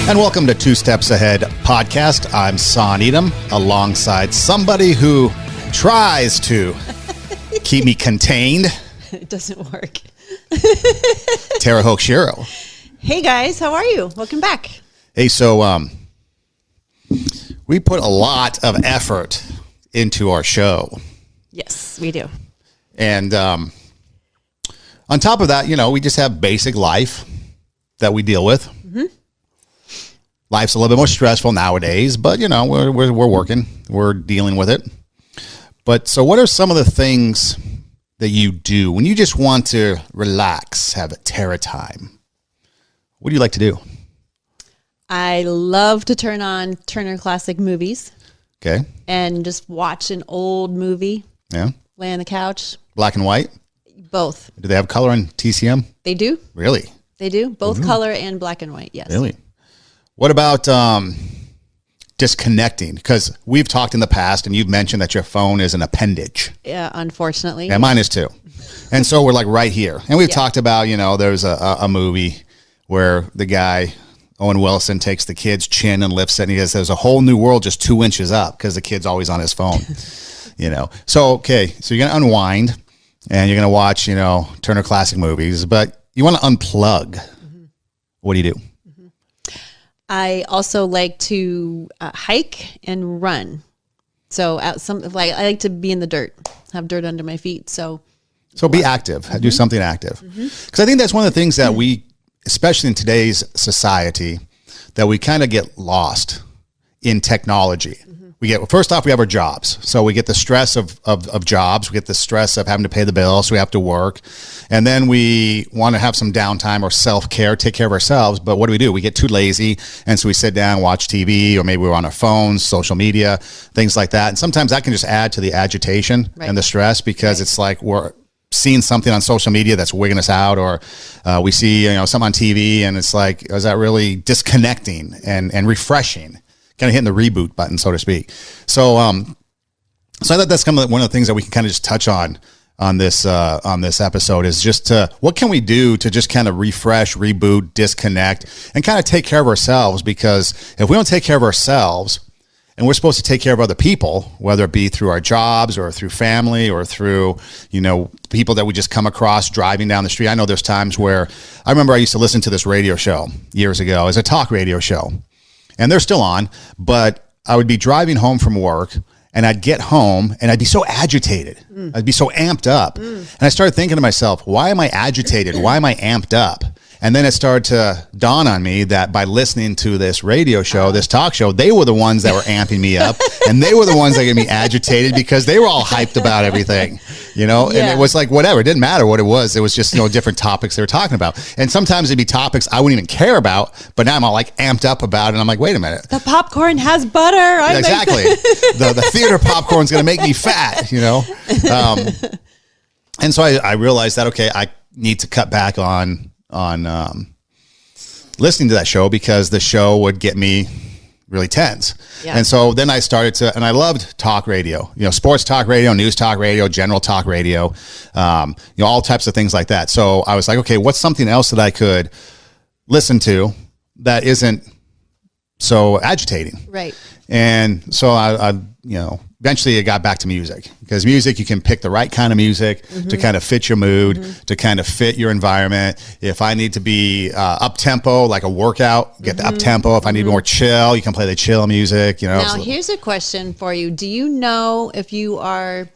And welcome to Two Steps Ahead podcast. I'm Son Edom, alongside somebody who tries to keep me contained. It doesn't work. Tara Hochshiro. Hey guys, how are you? Welcome back. Hey, so we put a lot of effort into our show. Yes, we do. And on top of that, we just have basic life that we deal with. Mm-hmm. Life's a little bit more stressful nowadays, but we're working, we're dealing with it. But so what are some of the things that you do when you just want to relax, have a Tara time? What do you like to do? I love to turn on Turner Classic Movies. Okay. And just watch an old movie. Yeah. Lay on the couch. Black and white? Both. Do they have color on TCM? They do. Really? They do. Both color and black and white, yes. Really? What about disconnecting? Because we've talked in the past, and you've mentioned that your phone is an appendage. Yeah, unfortunately. Yeah, mine is too. And so we're like right here. And we've talked about, there's a movie where the guy, Owen Wilson, takes the kid's chin and lifts it, and he says, there's a whole new world just 2 inches up, because the kid's always on his phone. So, okay, so you're going to unwind, and you're going to watch, Turner Classic Movies, but you want to unplug. Mm-hmm. What do you do? I also like to hike and run. So I like to be in the dirt, have dirt under my feet. So be active, mm-hmm. Do something active. Because I think that's one of the things that we, especially in today's society, that we kind of get lost in technology. First off, we have our jobs. So we get the stress of jobs. We get the stress of having to pay the bills. So we have to work. And then we want to have some downtime or self-care, take care of ourselves. But what do? We get too lazy. And so we sit down, watch TV, or maybe we're on our phones, social media, things like that. And sometimes that can just add to the agitation and the stress, because it's like we're seeing something on social media that's wigging us out, or we see something on TV, and it's like, is that really disconnecting and refreshing? Kind of hitting the reboot button, so to speak. So I thought that's kind of one of the things that we can kind of just touch on this episode, is just what can we do to just kind of refresh, reboot, disconnect, and kind of take care of ourselves? Because if we don't take care of ourselves, and we're supposed to take care of other people, whether it be through our jobs or through family or through, people that we just come across driving down the street. I know there's times where I remember I used to listen to this radio show years ago. It was a talk radio show. And they're still on, but I would be driving home from work, and I'd get home and I'd be so agitated. I'd be so amped up. And I started thinking to myself, why am I agitated? Why am I amped up? And then it started to dawn on me that by listening to this radio show, this talk show, they were the ones that were amping me up, and they were the ones that get me agitated, because they were all hyped about everything, and it was like, whatever, it didn't matter what it was just, different topics they were talking about. And sometimes it'd be topics I wouldn't even care about, but now I'm all like amped up about it, and I'm like, wait a minute. The popcorn has butter. Exactly. The theater popcorn's going to make me fat, And so I realized that, okay, I need to cut back on listening to that show, because the show would get me really tense. Yeah. And so then I started and I loved talk radio, sports talk radio, news talk radio, general talk radio, all types of things like that. So I was like, okay, what's something else that I could listen to that isn't so agitating? Right. And so I eventually it got back to music, because music, you can pick the right kind of music to kind of fit your mood, to kind of fit your environment. If I need to be up tempo, like a workout, get the up tempo. If I need more chill, you can play the chill music. Now, here's a question for you. Do you know if you are,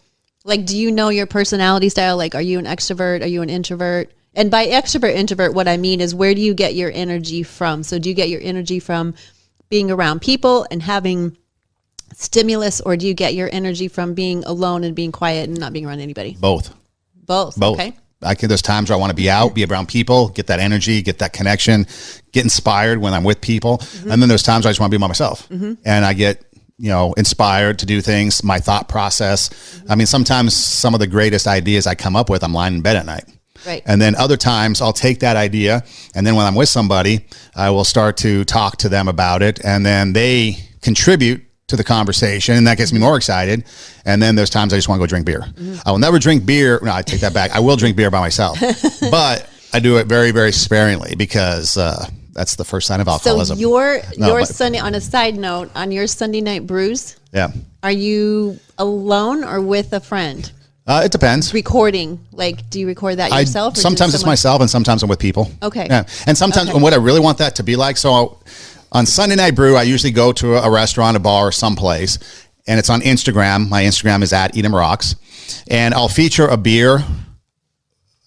do you know your personality style? Like, are you an extrovert? Are you an introvert? And by extrovert, introvert, what I mean is, where do you get your energy from? So do you get your energy from being around people and having stimulus, or do you get your energy from being alone and being quiet and not being around anybody? Both. Okay. There's times where I want to be out, be around people, get that energy, get that connection, get inspired when I'm with people. And then there's times I just want to be by myself, and I get, inspired to do things, my thought process. I mean, sometimes some of the greatest ideas I come up with, I'm lying in bed at night. Right. And then other times I'll take that idea, and then when I'm with somebody, I will start to talk to them about it, and then they contribute to the conversation, and that gets me more excited. And then there's times I just want to go drink beer. I will never drink beer. No, I take that back. I will drink beer by myself, but I do it very, very sparingly, because That's the first sign of So alcoholism. Sunday, on a side note, on your Sunday night brews, Yeah. are you alone or with a friend? It depends. Recording, like, do you record that yourself? Or Sometimes it's myself, and sometimes I'm with people. Okay. Yeah, and sometimes and what I really want that to be like. So on Sunday Night Brew, I usually go to a restaurant, a bar, or someplace, and it's on Instagram. My Instagram is at Edom Rocks, and I'll feature a beer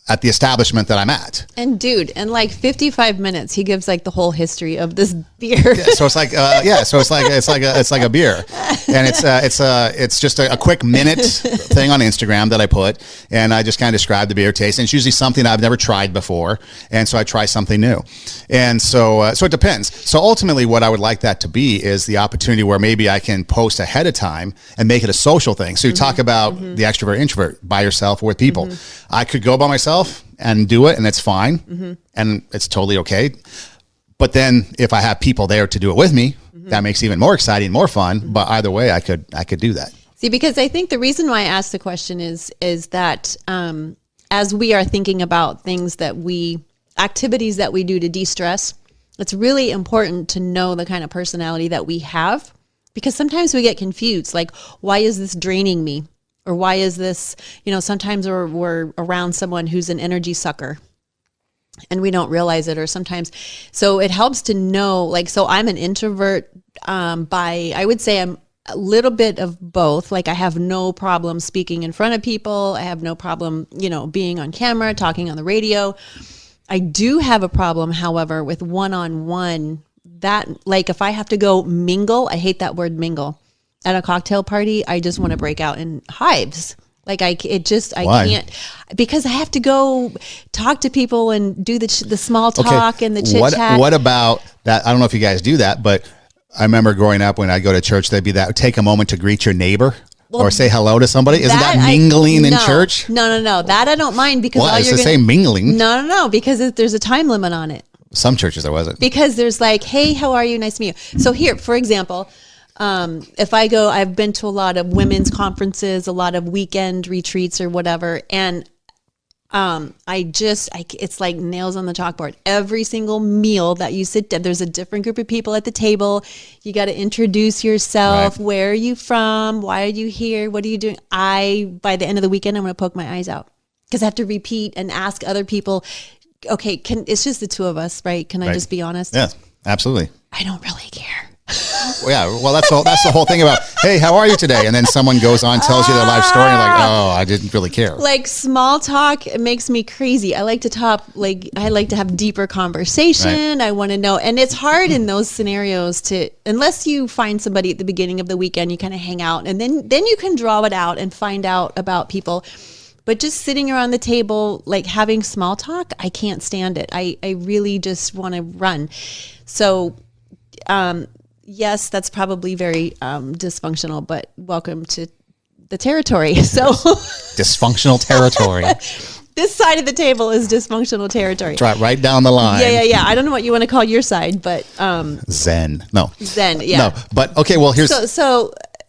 at the establishment that I'm at. And dude, in like 55 minutes, he gives like the whole history of this beer. Yeah, so it's like, it's like a beer, and it's just a quick minute thing on Instagram that I put, and I just kind of describe the beer taste, and it's usually something I've never tried before, and so I try something new, and so it depends. So ultimately, what I would like that to be is the opportunity where maybe I can post ahead of time and make it a social thing. So you talk about the extrovert introvert by yourself or with people. I could go by myself and do it, and it's fine, and it's totally okay. But then if I have people there to do it with me, that makes it even more exciting, more fun. But either way, I could do that. See, because I think the reason why I asked the question is that as we are thinking about activities that we do to de-stress, it's really important to know the kind of personality that we have, because sometimes we get confused. Like, why is this draining me? Or why is this, sometimes we're around someone who's an energy sucker and we don't realize it, or sometimes, so it helps to know, like, so I'm an introvert I would say I'm a little bit of both. Like, I have no problem speaking in front of people. I have no problem, being on camera, talking on the radio. I do have a problem, however, with one-on-one that, like, if I have to go mingle, I hate that word mingle. At a cocktail party, I just want to break out in hives. Like I can't, because I have to go talk to people and do the small talk and the chit chat. What about that? I don't know if you guys do that, but I remember growing up when I go to church, there'd be that take a moment to greet your neighbor or say hello to somebody. Isn't that mingling in church? No. That I don't mind, because it's the same mingling. No, because there's a time limit on it. Some churches there wasn't. Because there's like, hey, how are you? Nice to meet you. So here, for example, if I go, I've been to a lot of women's conferences, a lot of weekend retreats or whatever. And, it's like nails on the chalkboard. Every single meal that you sit down, there's a different group of people at the table. You got to introduce yourself. Right. Where are you from? Why are you here? What are you doing? By the end of the weekend, I'm going to poke my eyes out, because I have to repeat and ask other people. Okay. It's just the two of us, right? Can I just be honest? Yeah, absolutely. I don't really care. Well, that's the whole thing about, hey, how are you today? And then someone goes on, tells you their life story, and you're like, oh, I didn't really care. Like, small talk, it makes me crazy. I like to talk, I like to have deeper conversation. Right. I want to know. And it's hard in those scenarios unless you find somebody at the beginning of the weekend, you kind of hang out, and then you can draw it out and find out about people. But just sitting around the table, like having small talk, I can't stand it. I really just want to run. So, yes, that's probably very dysfunctional, but welcome to the territory. So dysfunctional territory. This side of the table is dysfunctional territory. That's right down the line. Yeah. I don't know what you want to call your side, but Zen. No. Zen, yeah. No, but okay, well, here's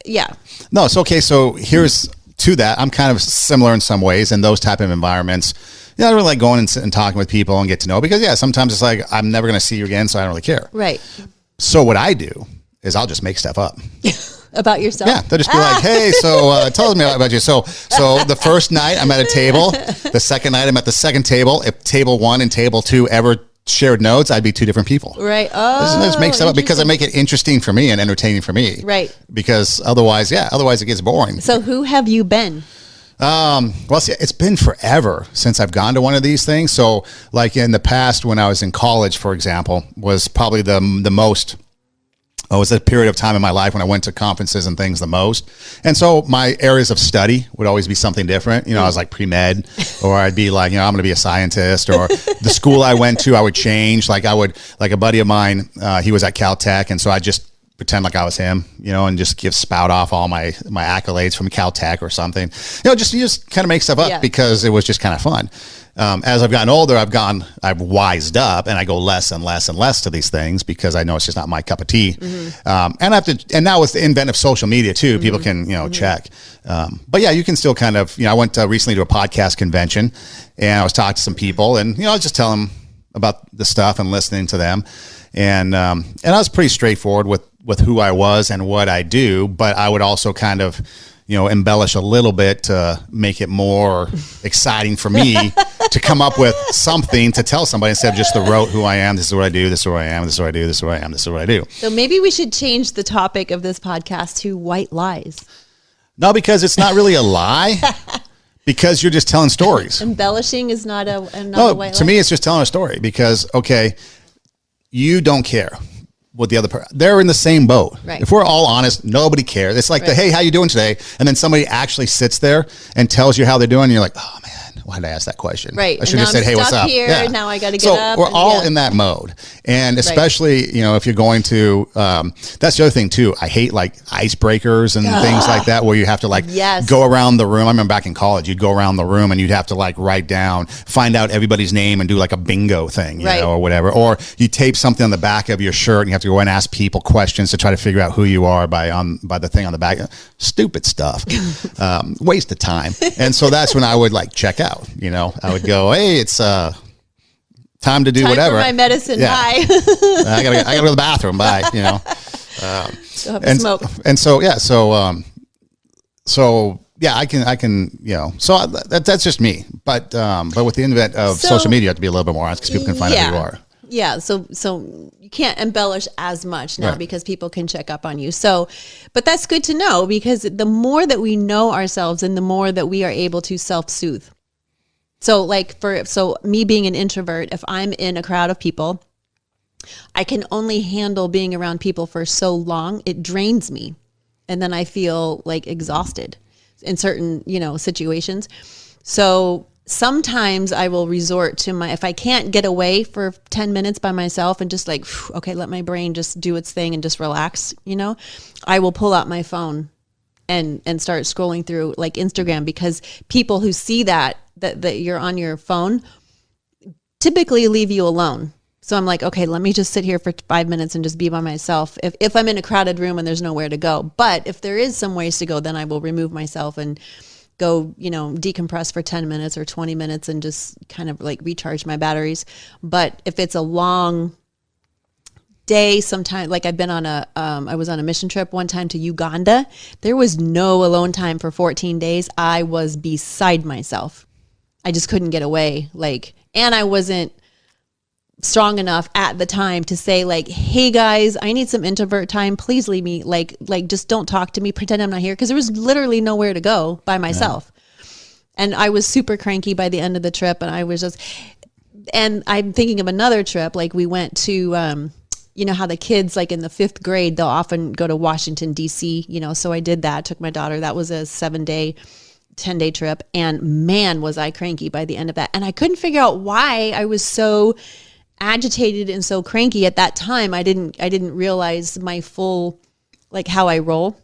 yeah. No, it's okay. So here's to that. I'm kind of similar in some ways in those type of environments. I really like going and talking with people and get to know, because sometimes it's like, I'm never going to see you again, so I don't really care. Right. So what I do is I'll just make stuff up. About yourself? Yeah, they'll just be like, hey, so tell me about you. So the first night I'm at a table. The second night I'm at the second table. If table 1 and table 2 ever shared notes, I'd be 2 different people. Right. Oh, just make stuff up, because I make it interesting for me and entertaining for me. Right. Because otherwise it gets boring. So who have you been? Well, see, it's been forever since I've gone to one of these things. So like in the past, when I was in college, for example, was probably the most, it was a period of time in my life when I went to conferences and things the most. And so my areas of study would always be something different. I was like pre-med, or I'd be like, I'm going to be a scientist, or the school I went to, I would change. Like a buddy of mine, he was at Caltech. And so I just pretend like I was him, and just spout off all my accolades from Caltech or something. You just kind of make stuff up because it was just kind of fun. As I've gotten older, I've wised up, and I go less and less and less to these things, because I know it's just not my cup of tea. Mm-hmm. And now with the advent of social media too, people can, check. But yeah, you can still kind of, I went recently to a podcast convention, and I was talking to some people, and, I was just telling them about the stuff and listening to them. And I was pretty straightforward with who I was and what I do, but I would also kind of, embellish a little bit to make it more exciting for me to come up with something to tell somebody instead of just the rote who I am. This is what I do. This is what I am. This is what I do. This is what I am. This is what I do. So maybe we should change the topic of this podcast to white lies. No, because it's not really a lie. Because you're just telling stories. Embellishing is not a white lie. To me, it's just telling a story because, okay, you don't care what the other person, they're in the same boat. Right. If we're all honest, nobody cares. It's like hey, how you doing today? And then somebody actually sits there and tells you how they're doing. And you're like, oh man, why did I ask that question? Right. I should have said, hey, what's up? Here, yeah. Now I got to get up. So we're all in that mode. And especially, if you're going to, that's the other thing too. I hate like icebreakers and things like that, where you have to go around the room. I remember back in college, you'd go around the room and you'd have to write down, find out everybody's name and do like a bingo thing, you know, or whatever. Or you tape something on the back of your shirt and you have to go and ask people questions to try to figure out who you are by the thing on the back. Stupid stuff. Waste of time. And so that's when I would check out, I would go, hey, it's time to do whatever. For my medicine. Yeah. Bye. I gotta go to the bathroom. Bye. Still have a smoke. And so I can so that's just me. But with the advent of social media, you have to be a little bit more honest because people can find out who you are. Yeah, so you can't embellish as much now because people can check up on you. So, but that's good to know because the more that we know ourselves and the more that we are able to self-soothe. So so me being an introvert, if I'm in a crowd of people, I can only handle being around people for so long. It drains me. And then I feel exhausted in certain, situations. So sometimes I will resort to if I can't get away for 10 minutes by myself and just okay, let my brain just do its thing and just relax, I will pull out my phone and start scrolling through Instagram, because people who see that you're on your phone typically leave you alone. So I'm okay, let me just sit here for 5 minutes and just be by myself. If I'm in a crowded room and there's nowhere to go, but if there is some ways to go, then I will remove myself and go, decompress for 10 minutes or 20 minutes and just kind of recharge my batteries. But if it's a long day, sometimes I've been on I was on a mission trip one time to Uganda. There was no alone time for 14 days. I was beside myself. I just couldn't get away. And I wasn't strong enough at the time to say hey guys, I need some introvert time. Please leave me. Just don't talk to me. Pretend I'm not here. Cause there was literally nowhere to go by myself. Yeah. And I was super cranky by the end of the trip. And I was and I'm thinking of another trip. We went to, how the kids in the 5th grade, they'll often go to Washington, DC, so I did that. Took my daughter. That was a 7-day, 10-day trip. And man, was I cranky by the end of that. And I couldn't figure out why I was so agitated and so cranky at that time. I didn't realize my full, how I roll.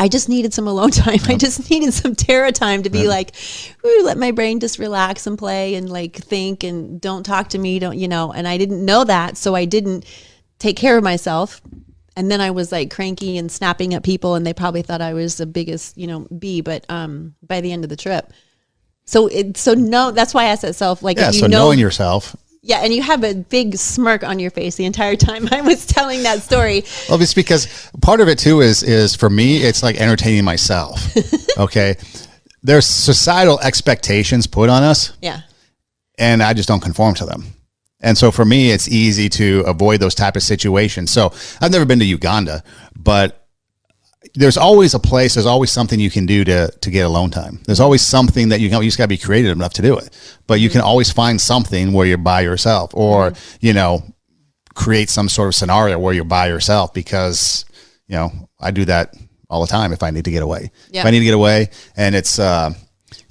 I just needed some alone time. Yep. I just needed some Tara time to be ooh, let my brain just relax and play and think and don't talk to me. And I didn't know that. So I didn't take care of myself. And then I was cranky and snapping at people, and they probably thought I was the biggest, bee, but by the end of the trip. So no, that's why I asked myself, knowing yourself. Yeah, and you have a big smirk on your face the entire time I was telling that story. Well, it's because part of it too is for me, it's entertaining myself. Okay, there's societal expectations put on us. Yeah, and I just don't conform to them. And so for me, it's easy to avoid those type of situations. So I've never been to Uganda, but there's always a place, there's always something you can do to get alone time. There's always something that you just got to be creative enough to do it. But you can always find something where you're by yourself, or, create some sort of scenario where you're by yourself, because, I do that all the time if I need to get away. Yeah. If I need to get away, and it's,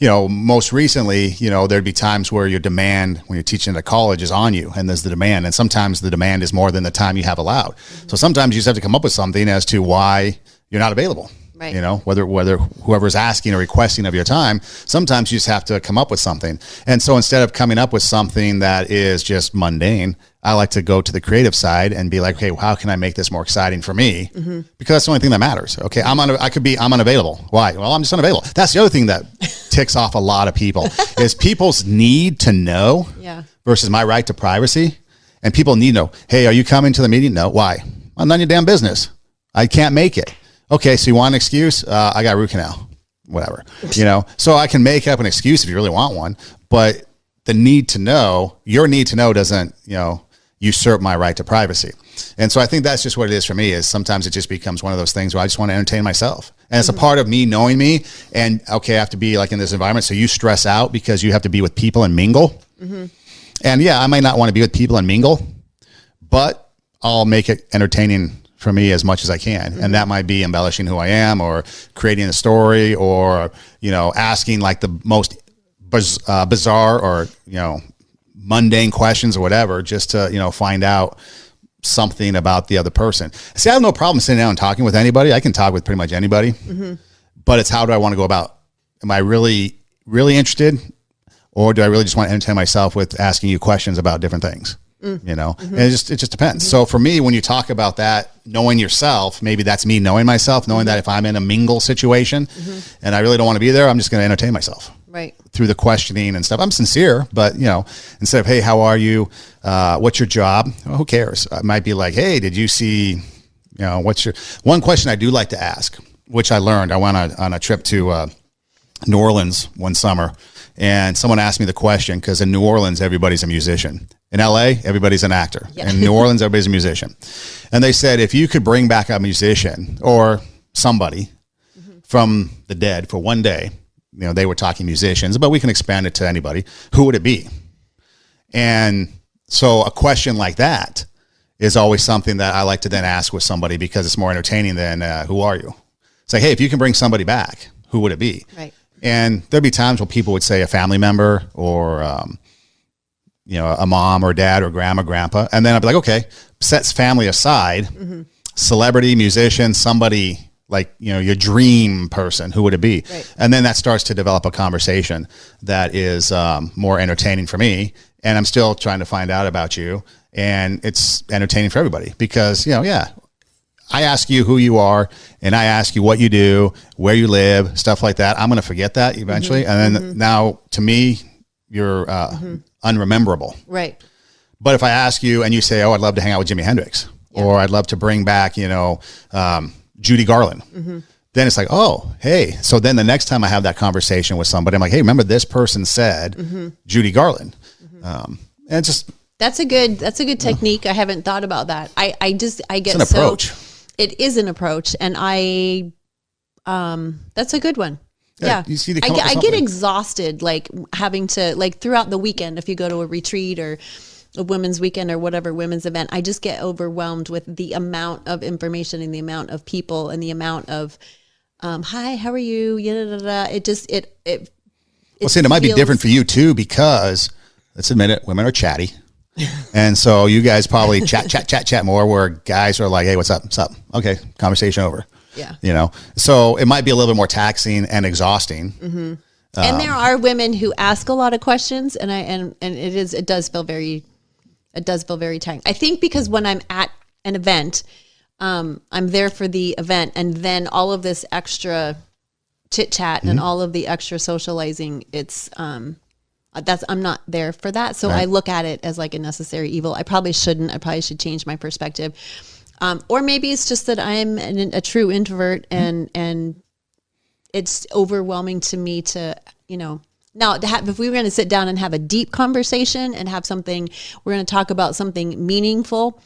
most recently, there'd be times where your demand when you're teaching at college is on you, and there's the demand, and sometimes the demand is more than the time you have allowed. Mm-hmm. So sometimes you just have to come up with something as to why you're not available. Right. You know, whether whoever's asking or requesting of your time, sometimes you just have to come up with something. And so instead of coming up with something that is just mundane, I like to go to the creative side and be like, okay, how can I make this more exciting for me? Because that's the only thing that matters. Okay, I'm unavailable. Why? Well, I'm just unavailable. That's the other thing that ticks off a lot of people is people's need to know versus my right to privacy. And people need to know, hey, are you coming to the meeting? No. Why? Well, none of your damn business. I can't make it. Okay, so you want an excuse? I got a root canal. Whatever. You know, so I can make up an excuse if you really want one, but the need to know, your need to know doesn't, you know, usurp my right to privacy. And so I think that's just what it is for me, is sometimes it just becomes one of those things where I just want to entertain myself. And it's a part of me knowing me. And okay, I have to be like in this environment. So you stress out because you have to be with people and mingle. And yeah, I might not want to be with people and mingle, but I'll make it entertaining for me as much as I can. And that might be embellishing who I am or creating a story or, you know, asking like the most bizarre or, you know, mundane questions or whatever, just to, you know, find out something about the other person. See, I have no problem sitting down and talking with anybody. I can talk with pretty much anybody, but it's how do I want to go about? Am I really, really interested? Or do I really just want to entertain myself with asking you questions about different things? You know, and it just depends. So for me, when you talk about that, knowing yourself, maybe that's me knowing myself, knowing that if I'm in a mingle situation and I really don't want to be there, I'm just going to entertain myself. Right. Through the questioning and stuff. I'm sincere, but you know, instead of, hey, how are you? What's your job? Well, who cares? I might be like, hey, did you see, you know, what's your, one question I do like to ask, which I learned, I went on a trip to New Orleans one summer, and someone asked me the question, because in New Orleans, everybody's a musician. In LA, everybody's an actor. Yeah. In New Orleans, everybody's a musician. And they said, if you could bring back a musician or somebody from the dead for one day, you know, they were talking musicians, but we can expand it to anybody, who would it be? And so a question like that is always something that I like to then ask with somebody, because it's more entertaining than who are you? It's like, hey, if you can bring somebody back, who would it be? Right. And there'd be times when people would say a family member or, you know, a mom or dad or grandma, grandpa. And then I'd be like, okay, sets family aside, celebrity, musician, somebody like, you know, your dream person, who would it be? Right. And then that starts to develop a conversation that is more entertaining for me. And I'm still trying to find out about you. And it's entertaining for everybody because, you know, yeah, I ask you who you are and I ask you what you do, where you live, stuff like that. I'm going to forget that eventually. And then now to me, you're unrememberable. Right. But if I ask you and you say, oh, I'd love to hang out with Jimi Hendrix, or I'd love to bring back, you know, Judy Garland, then it's like, oh, hey. So then the next time I have that conversation with somebody, I'm like, hey, remember this person said Judy Garland. And just, that's a good technique. I haven't thought about that. I get it's an approach. It is an approach, and that's a good one. Yeah. You see I get exhausted, like having to, like throughout the weekend, if you go to a retreat or a women's weekend or whatever women's event, I just get overwhelmed with the amount of information and the amount of people and the amount of, hi, how are you? It just, well, see, it might be different for you too, because let's admit it, women are chatty. And so you guys probably chat more, where guys are like, hey, what's up? What's up? Okay. Conversation over. Yeah. You know, so it might be a little bit more taxing and exhausting. And there are women who ask a lot of questions, and it does feel very tiring. I think because when I'm at an event, I'm there for the event, and then all of this extra chit chat and all of the extra socializing, I'm not there for that. So right. I look at it as like a necessary evil. I probably shouldn't. I probably should change my perspective. Or maybe it's just that I'm a true introvert, and it's overwhelming to me to, you know, now if we were going to sit down and have a deep conversation and have something, we're going to talk about something meaningful,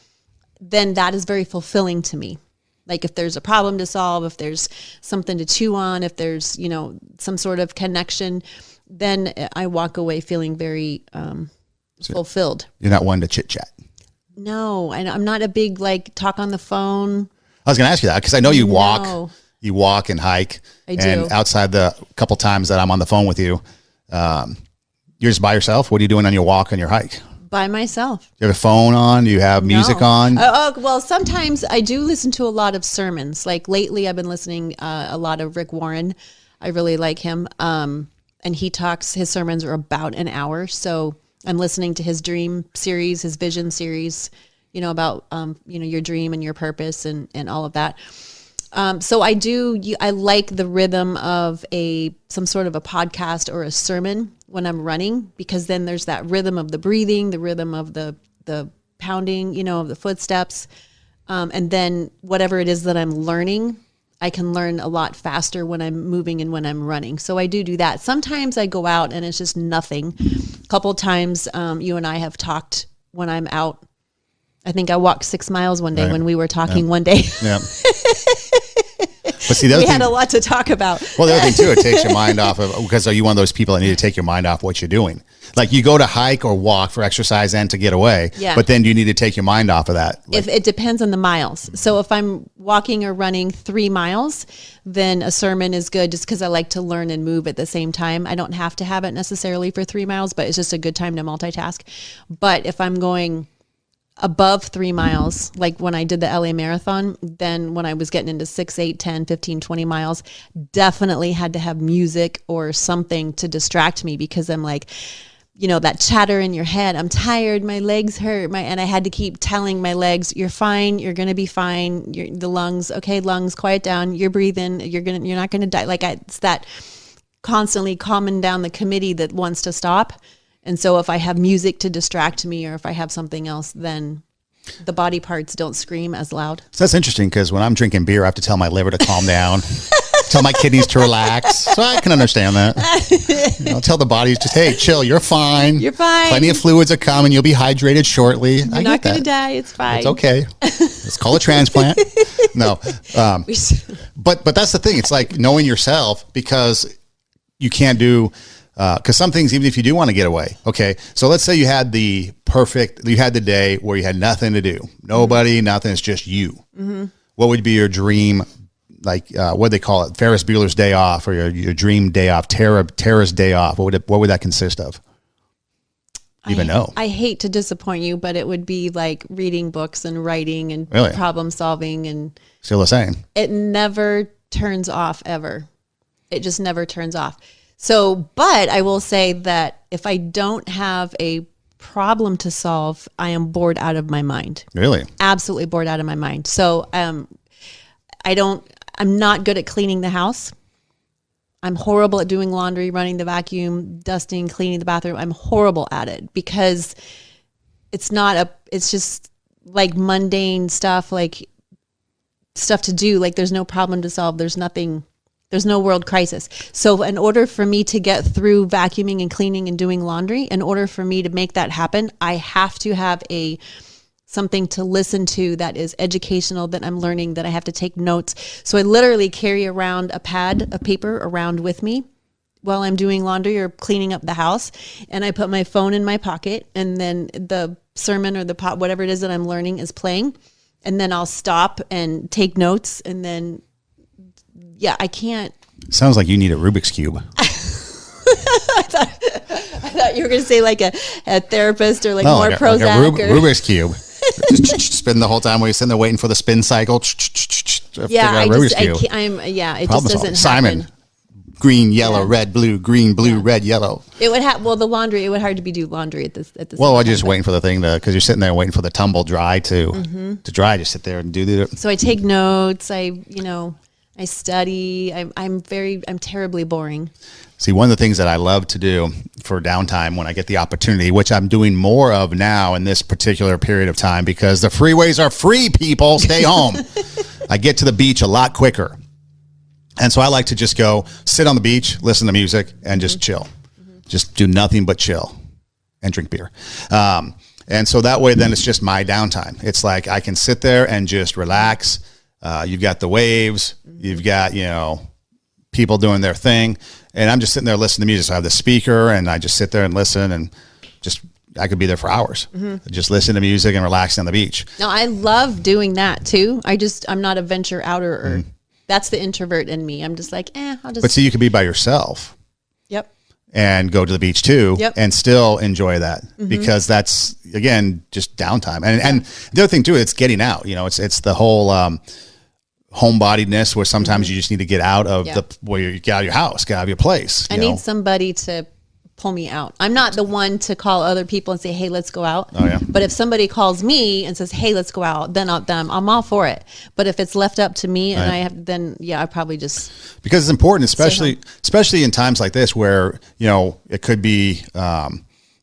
then that is very fulfilling to me. Like if there's a problem to solve, if there's something to chew on, if there's, you know, some sort of connection, then I walk away feeling very fulfilled. You're not one to chit chat. No, I'm not a big like talk on the phone. I was going to ask you that because I know you walk. You walk and hike. I do. And outside the couple times that I'm on the phone with you, you're just by yourself. What are you doing on your walk and your hike? By myself. Do you have a phone on? Do you have music on? Well, sometimes I do listen to a lot of sermons. Like lately, I've been listening a lot of Rick Warren. I really like him. And his sermons are about an hour. So I'm listening to his dream series, his vision series, about, your dream and your purpose and all of that. So I like the rhythm of some sort of a podcast or a sermon when I'm running, because then there's that rhythm of the breathing, the rhythm of the pounding, of the footsteps. And then whatever it is that I'm learning, I can learn a lot faster when I'm moving and when I'm running. So I do that. Sometimes I go out and it's just nothing. A couple times you and I have talked when I'm out. I think I walked 6 miles one day when we were talking one day. Yeah. But see, we had a lot to talk about. Well, the other thing too, it takes your mind off of, because are you one of those people that need to take your mind off what you're doing? Like you go to hike or walk for exercise and to get away, but then you need to take your mind off of that. If it depends on the miles. So if I'm walking or running 3 miles, then a sermon is good just because I like to learn and move at the same time. I don't have to have it necessarily for 3 miles, but it's just a good time to multitask. But if I'm going above 3 miles, like when I did the LA Marathon, then when I was getting into 6, 8, 10, 15, 20 miles, definitely had to have music or something to distract me, because I'm like, that chatter in your head, I'm tired, my legs hurt, and I had to keep telling my legs, you're fine, you're going to be fine, the lungs, okay, lungs, quiet down, you're breathing, you're not going to die. Like it's that constantly calming down the committee that wants to stop. And so if I have music to distract me, or if I have something else, then the body parts don't scream as loud. So that's interesting, because when I'm drinking beer, I have to tell my liver to calm down, tell my kidneys to relax. So I can understand that. Tell the body, just, hey, chill, you're fine. You're fine. Plenty of fluids are coming. You'll be hydrated shortly. You're not going to die. It's fine. It's okay. Let's call a transplant. No. But that's the thing. It's like knowing yourself, because you can't do... because some things, even if you do want to get away, okay. So let's say you had the day where you had nothing to do, nobody, nothing. It's just you. Mm-hmm. What would be your dream? Like, what do they call it? Ferris Bueller's day off, or your dream day off, Tara's day off. What would that consist of? Even know. I hate to disappoint you, but it would be like reading books and writing and problem solving, and still the same. It never turns off ever. It just never turns off. So, but I will say that if I don't have a problem to solve, I am bored out of my mind. Really? Absolutely bored out of my mind. So, I'm not good at cleaning the house. I'm horrible at doing laundry, running the vacuum, dusting, cleaning the bathroom. I'm horrible at it, because it's just like mundane stuff, like stuff to do. Like there's no problem to solve. There's no world crisis. So in order for me to get through vacuuming and cleaning and doing laundry, in order for me to make that happen, I have to have something to listen to that is educational, that I'm learning, that I have to take notes. So I literally carry around a pad of paper around with me while I'm doing laundry or cleaning up the house. And I put my phone in my pocket, and then the sermon or the whatever it is that I'm learning is playing. And then I'll stop and take notes, and then I can't. Sounds like you need a Rubik's Cube. I thought you were going to say like a therapist, or more Prozac. Like a Rubik's Cube. Just spin the whole time while you're sitting there waiting for the spin cycle. It just doesn't Simon, happen. Green, yellow, red, blue, green, blue, red, yellow. It would have, the laundry, it would hard to do laundry at this. Well, I'm just waiting for the thing because you're sitting there waiting for the tumble dry to dry. Just sit there and do the. So I take notes. I study. I'm terribly boring. See, one of the things that I love to do for downtime when I get the opportunity, which I'm doing more of now in this particular period of time, because the freeways are free, people, stay home. I get to the beach a lot quicker. And so I like to just go sit on the beach, listen to music, and just chill. Just do nothing but chill and drink beer. And so that way, then it's just my downtime. It's like I can sit there and just relax. You've got the waves. You've got, people doing their thing. And I'm just sitting there listening to music. So I have the speaker, and I just sit there and listen, and I could be there for hours. Just listen to music and relaxing on the beach. No, I love doing that too. I'm not a venture outer, or that's the introvert in me. I'm just like, I'll just. But see, you could be by yourself. Yep. and go to the beach too, Yep. and still enjoy that because that's, again, just downtime. And the other thing too, it's getting out, it's the whole, homebodiedness where sometimes you just need to get out of where you get out of your house, get out of your place. I need somebody to pull me out. I'm not the one to call other people and say, hey, let's go out. Oh, yeah. But if somebody calls me and says, hey, let's go out, then I'm all for it. But if it's left up to me and I probably just. Because it's important, especially in times like this where, it could be,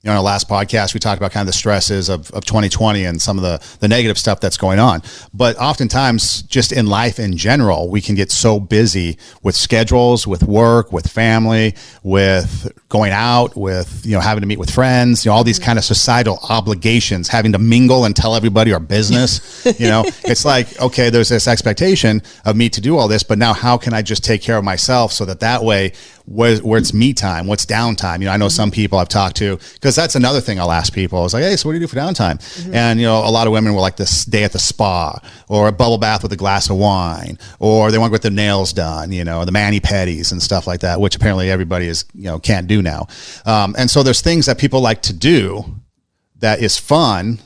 in our last podcast, we talked about kind of the stresses of 2020 and some of the negative stuff that's going on. But oftentimes, just in life in general, we can get so busy with schedules, with work, with family, with going out, with, having to meet with friends, all these kind of societal obligations, having to mingle and tell everybody our business. It's like, okay, there's this expectation of me to do all this, but now how can I just take care of myself so that way, where it's me time, what's downtime? I know some people I've talked to, because that's another thing I'll ask people. I was like, hey, so what do you do for downtime? And, a lot of women will like this day at the spa or a bubble bath with a glass of wine, or they want to get their nails done, the mani-pedis and stuff like that, which apparently everybody is, can't do now. And so there's things that people like to do that is fun.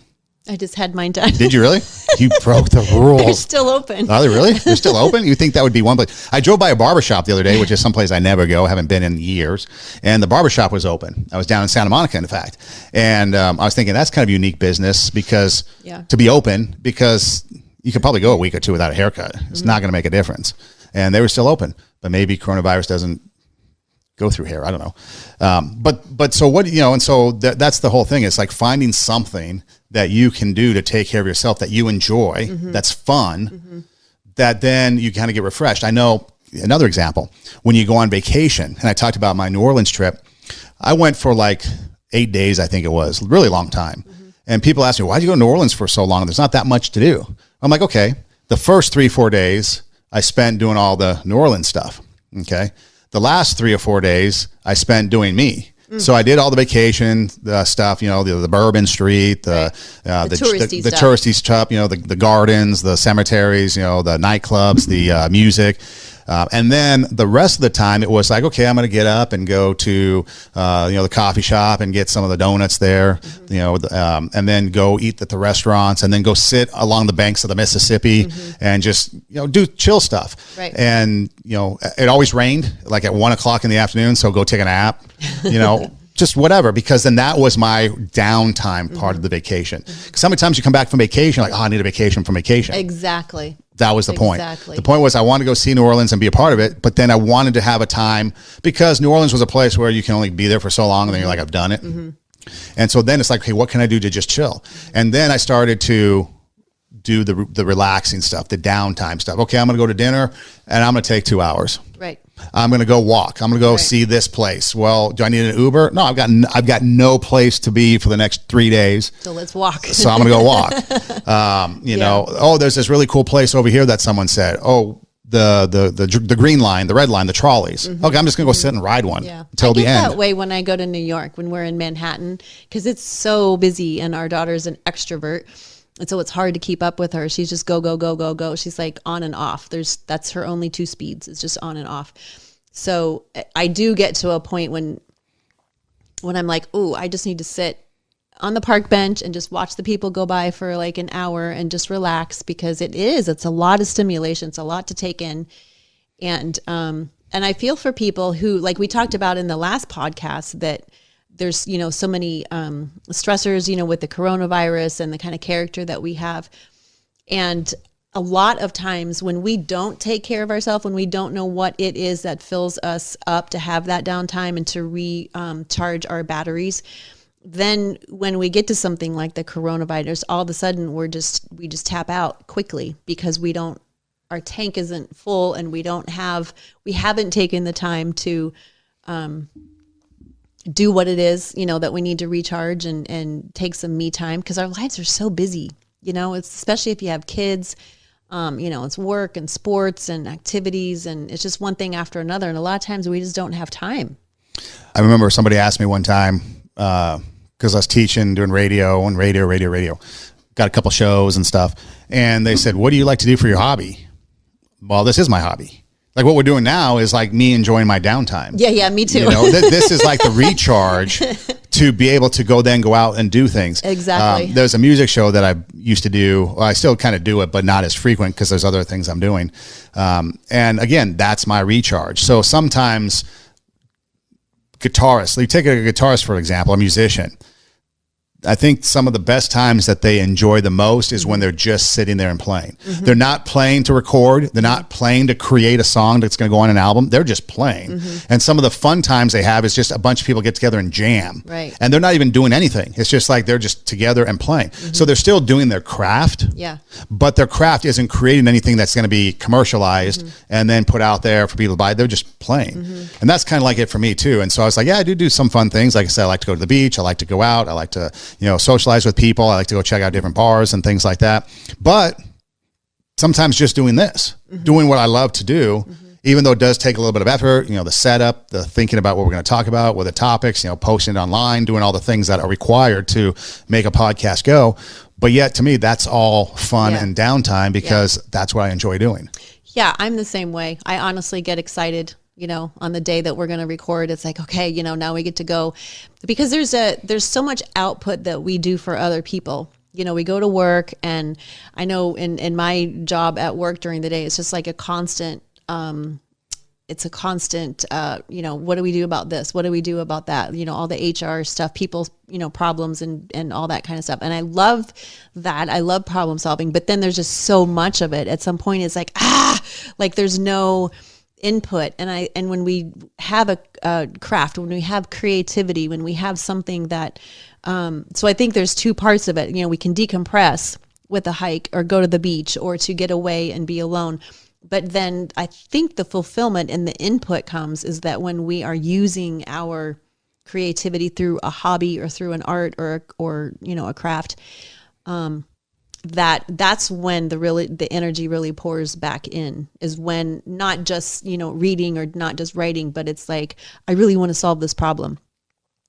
I just had mine done. Did you really? You broke the rules. They're still open. Are they really? They're still open? You think that would be one place? I drove by a barbershop the other day, which is someplace I never go, haven't been in years. And the barbershop was open. I was down in Santa Monica, in fact. And I was thinking that's kind of a unique business to be open, because you could probably go a week or two without a haircut. It's not going to make a difference. And they were still open. But maybe coronavirus doesn't go through hair. I don't know. But so what, and so that's the whole thing. It's like finding something that you can do to take care of yourself that you enjoy, that's fun, that then you kind of get refreshed. I know another example, when you go on vacation, and I talked about my New Orleans trip, I went for like 8 days, I think it was, really long time. And people ask me, why'd you go to New Orleans for so long? There's not that much to do. I'm like, okay, the first 3-4 days I spent doing all the New Orleans stuff. Okay. The last 3 or 4 days I spent doing me. So I did all the vacation stuff, the Bourbon Street, the touristy stuff, the gardens, the cemeteries, the nightclubs, the music. And then the rest of the time it was like, okay, I'm going to get up and go to, the coffee shop and get some of the donuts there, and then go eat at the restaurants, and then go sit along the banks of the Mississippi and just, do chill stuff. Right. And, it always rained like at 1:00 in the afternoon. So go take a nap, just whatever, because then that was my downtime part of the vacation. Because how many times you come back from vacation, like, I need a vacation from vacation. Exactly. That was the point. The point was I wanted to go see New Orleans and be a part of it, but then I wanted to have a time, because New Orleans was a place where you can only be there for so long, and then you're like, I've done it. And so then it's like, okay, what can I do to just chill? And then I started to do the relaxing stuff, the downtime stuff. Okay, I'm going to go to dinner, and I'm going to take 2 hours. Right. I'm going to go walk. I'm going to go see this place. Well, do I need an Uber? No, I've got no place to be for the next 3 days. So let's walk. So I'm going to go walk. There's this really cool place over here that someone said, the green line, the red line, the trolleys. Okay, I'm just going to go sit and ride one until the end. I get that way when I go to New York, when we're in Manhattan, because it's so busy, and our daughter's an extrovert. And so it's hard to keep up with her. She's just go, go, go, go, go. She's like on and off. That's her only 2 speeds. It's just on and off. So I do get to a point when I'm like, oh, I just need to sit on the park bench and just watch the people go by for like an hour and just relax, because it's a lot of stimulation. It's a lot to take in. And I feel for people who, like we talked about in the last podcast, that there's, so many stressors, with the coronavirus and the kind of character that we have. And a lot of times when we don't take care of ourselves, when we don't know what it is that fills us up to have that downtime and to recharge our batteries, then when we get to something like the coronavirus, all of a sudden we just tap out quickly, because our tank isn't full, and we haven't taken the time to do what it is, that we need to recharge and take some me time, because our lives are so busy, it's, especially if you have kids, it's work and sports and activities, and it's just one thing after another. And a lot of times we just don't have time. I remember somebody asked me one time, because I was teaching, doing radio, got a couple shows and stuff. And they said, what do you like to do for your hobby? Well, this is my hobby. Like what we're doing now is like me enjoying my downtime. Yeah, me too. You know, this is like the recharge to be able to go out and do things. Exactly. There's a music show that I used to do. Well, I still kind of do it, but not as frequent because there's other things I'm doing. And again, that's my recharge. So sometimes guitarists, you take a guitarist, for example, a musician. I think some of the best times that they enjoy the most is when they're just sitting there and playing. Mm-hmm. They're not playing to record. They're not playing to create a song that's going to go on an album. They're just playing. Mm-hmm. And some of the fun times they have is just a bunch of people get together and jam. Right. And they're not even doing anything. It's just like they're just together and playing. Mm-hmm. So they're still doing their craft. Yeah. But their craft isn't creating anything that's going to be commercialized and then put out there for people to buy. They're just playing. Mm-hmm. And that's kind of like it for me too. And so I was like, yeah, I do some fun things. Like I said, I like to go to the beach. I like to go out. I like to, socialize with people. I like to go check out different bars and things like that. But sometimes just doing this, doing what I love to do, even though it does take a little bit of effort, the setup, the thinking about what we're going to talk about, what the topics, posting it online, doing all the things that are required to make a podcast go. But yet to me, that's all fun and downtime because that's what I enjoy doing. Yeah, I'm the same way. I honestly get excited on the day that we're going to record. It's like, okay, now we get to go, because there's so much output that we do for other people. We go to work, and I know in my job at work during the day, it's just like a constant, what do we do about this? What do we do about that? All the HR stuff, people's, problems and all that kind of stuff. And I love that. I love problem solving, but then there's just so much of it. At some point it's like, there's no input. And when we have a craft, when we have creativity, when we have something that, so I think there's two parts of it. We can decompress with a hike or go to the beach or to get away and be alone. But then I think the fulfillment and the input comes is that when we are using our creativity through a hobby or through an art or a craft, that's when the energy really pours back in, is when not just, reading or not just writing, but it's like, I really want to solve this problem.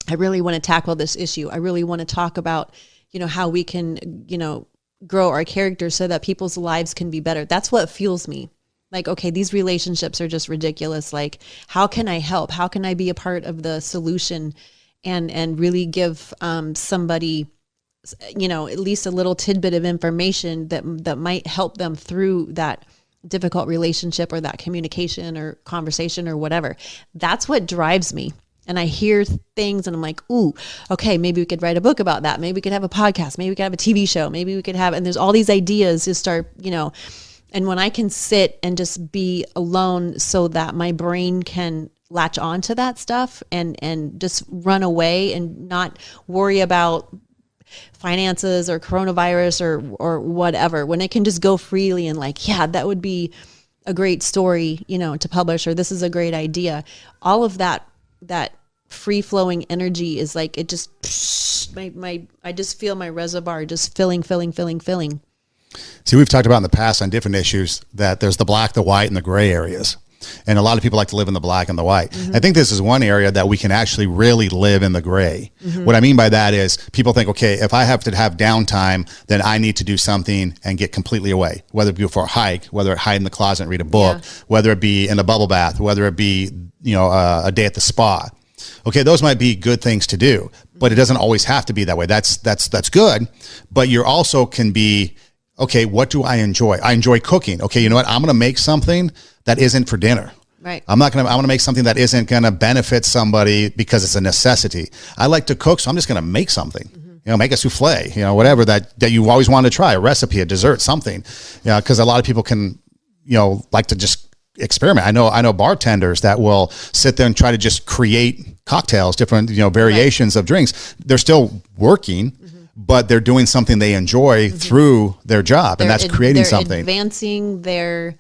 I really want to tackle this issue. I really want to talk about, how we can, grow our characters so that people's lives can be better. That's what fuels me. Like, okay, these relationships are just ridiculous. Like, how can I help? How can I be a part of the solution and really give somebody, at least a little tidbit of information that might help them through that difficult relationship or that communication or conversation or whatever. That's what drives me. And I hear things and I'm like, ooh, okay, maybe we could write a book about that. Maybe we could have a podcast. Maybe we could have a TV show. Maybe we could have, and there's all these ideas to start, and when I can sit and just be alone so that my brain can latch on to that stuff and just run away and not worry about finances or coronavirus or whatever, when it can just go freely and like, yeah, that would be a great story, to publish, or this is a great idea. All of that free flowing energy is like, it just, I just feel my reservoir just filling. See, we've talked about in the past on different issues that there's the black, the white, and the gray areas. And a lot of people like to live in the black and the white. Mm-hmm. I think this is one area that we can actually really live in the gray. Mm-hmm. What I mean by that is people think, okay, if I have to have downtime, then I need to do something and get completely away, whether it be for a hike, whether it hide in the closet and read a book, whether it be in a bubble bath, whether it be, a day at the spa. Okay, those might be good things to do, but it doesn't always have to be that way. That's good. But you also can be, okay, what do I enjoy? I enjoy cooking. Okay, you know what? I'm going to make something that isn't for dinner. Right. I'm going to make something that isn't going to benefit somebody because it's a necessity. I like to cook, so I'm just going to make something. Mm-hmm. Make a souffle, whatever that you always wanted to try, a recipe, a dessert, something. Because a lot of people can, like to just experiment. I know bartenders that will sit there and try to just create cocktails, different, variations of drinks. They're still working, but they're doing something they enjoy through their job, and that's creating something. Advancing their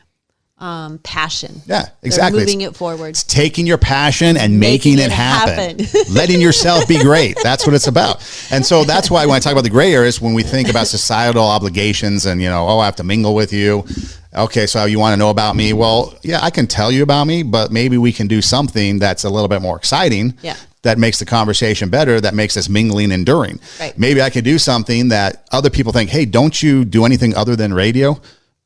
passion. Yeah, exactly. They're moving it forward. It's taking your passion and making it happen. Letting yourself be great. That's what it's about. And so that's why when I talk about the gray areas, when we think about societal obligations and, I have to mingle with you. Okay, so you want to know about me? Well, yeah, I can tell you about me, but maybe we can do something that's a little bit more exciting. Yeah. That makes the conversation better, that makes this mingling enduring. Right. Maybe I can do something that other people think, hey, don't you do anything other than radio?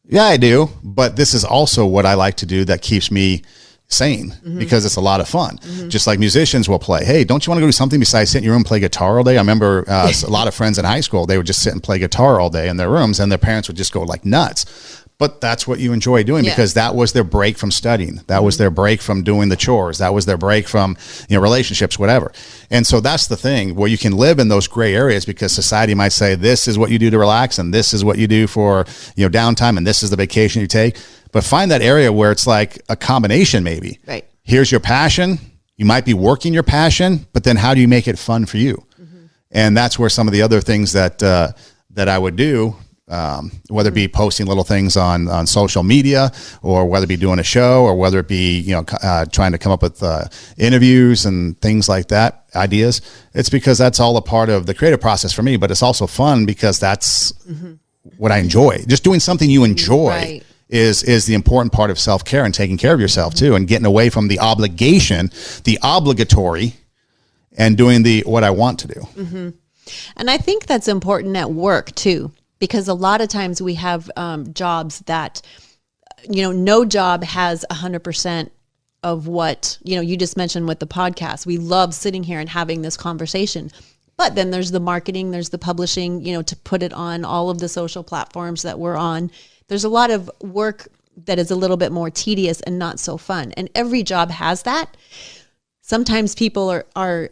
Yeah, I do. But this is also what I like to do that keeps me sane because it's a lot of fun. Just like musicians will play. Hey, don't you want to go do something besides sit in your room and play guitar all day? I remember a lot of friends in high school, they would just sit and play guitar all day in their rooms and their parents would just go like nuts. But that's what you enjoy doing because that was their break from studying. That was their break from doing the chores. That was their break from, relationships, whatever. And so that's the thing where you can live in those gray areas because society might say this is what you do to relax and this is what you do for, downtime and this is the vacation you take. But find that area where it's like a combination maybe. Right. Here's your passion. You might be working your passion, but then how do you make it fun for you? And that's where some of the other things that I would do, whether it be posting little things on social media or whether it be doing a show or whether it be, trying to come up with interviews and things like that, ideas. It's because that's all a part of the creative process for me, but it's also fun because that's what I enjoy. Just doing something you enjoy is the important part of self-care and taking care of yourself too, and getting away from the obligation, the obligatory, and doing the what I want to do. And I think that's important at work too, because a lot of times we have jobs that, no job has 100% of what, you just mentioned with the podcast. We love sitting here and having this conversation. But then there's the marketing, there's the publishing, to put it on all of the social platforms that we're on. There's a lot of work that is a little bit more tedious and not so fun. And every job has that. Sometimes people are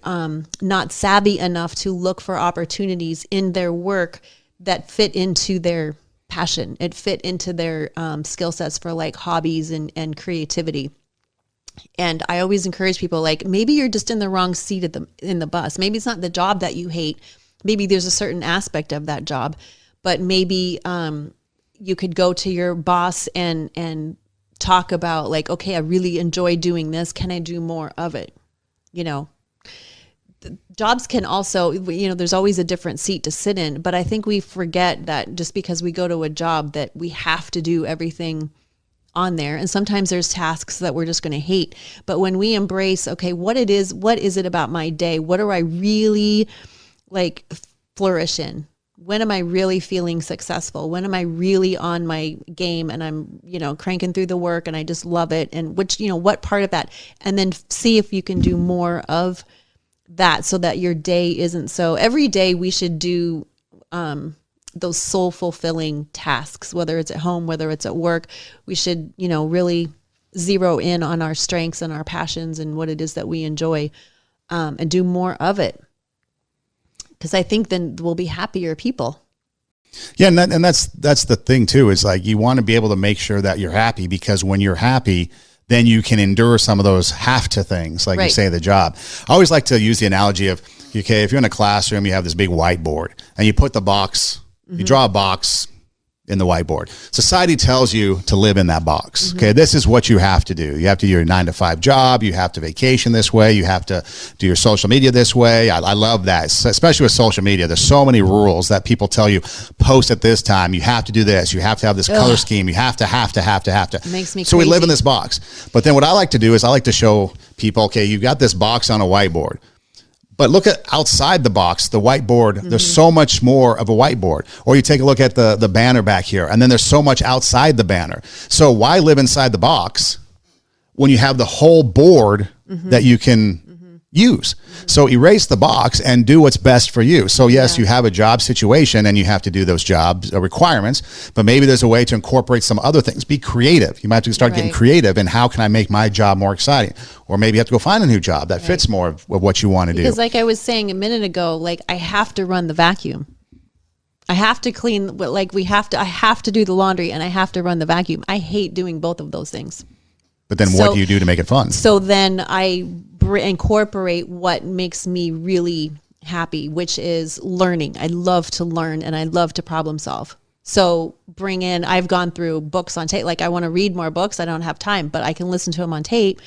not savvy enough to look for opportunities in their work that fit into their passion. It fit into their skill sets for like hobbies and creativity. And I always encourage people, like, maybe you're just in the wrong seat in the bus. Maybe it's not the job that you hate. Maybe there's a certain aspect of that job, but maybe you could go to your boss and talk about like, okay, I really enjoy doing this. Can I do more of it? The jobs can also, there's always a different seat to sit in, but I think we forget that just because we go to a job that we have to do everything on there. And sometimes there's tasks that we're just going to hate. But when we embrace, okay, what is it about my day? What do I really like flourish in? When am I really feeling successful? When am I really on my game and I'm, cranking through the work and I just love it? And which, what part of that? And then see if you can do more of that so that your day isn't so. Every day we should do those soul fulfilling tasks, whether it's at home, whether it's at work. We should, really zero in on our strengths and our passions and what it is that we enjoy, and do more of it. Because I think then we'll be happier people. Yeah, and that's the thing too, is like you want to be able to make sure that you're happy, because when you're happy, then you can endure some of those have to things, like you say, the job. I always like to use the analogy of, okay, if you're in a classroom, you have this big whiteboard and you put the box, you draw a box in the whiteboard. Society tells you to live in that box. Okay, this is what you have to do. You have to do your 9-to-5 job. You have to vacation this way. You have to do your social media this way. I love that, especially with social media. There's so many rules that people tell you, post at this time. You have to do this. You have to have this color scheme. You have to. It makes me so crazy. We live in this box. But then what I like to do is I like to show people, okay, you've got this box on a whiteboard. But look at outside the box, the whiteboard. There's so much more of a whiteboard. Or you take a look at the banner back here, and then there's so much outside the banner. So why live inside the box when you have the whole board that you can use? So erase the box and do what's best for you. So yes, you have a job situation and you have to do those jobs requirements, but maybe there's a way to incorporate some other things. Be creative. You might have to start getting creative in how can I make my job more exciting? Or maybe you have to go find a new job that fits more of what you want to do. Because like I was saying a minute ago, like I have to run the vacuum. I have to clean, I have to do the laundry and I have to run the vacuum. I hate doing both of those things. But then what do you do to make it fun? So then I incorporate what makes me really happy, which is learning. I love to learn and I love to problem solve. So I've gone through books on tape. Like I want to read more books. I don't have time, but I can listen to them on tape,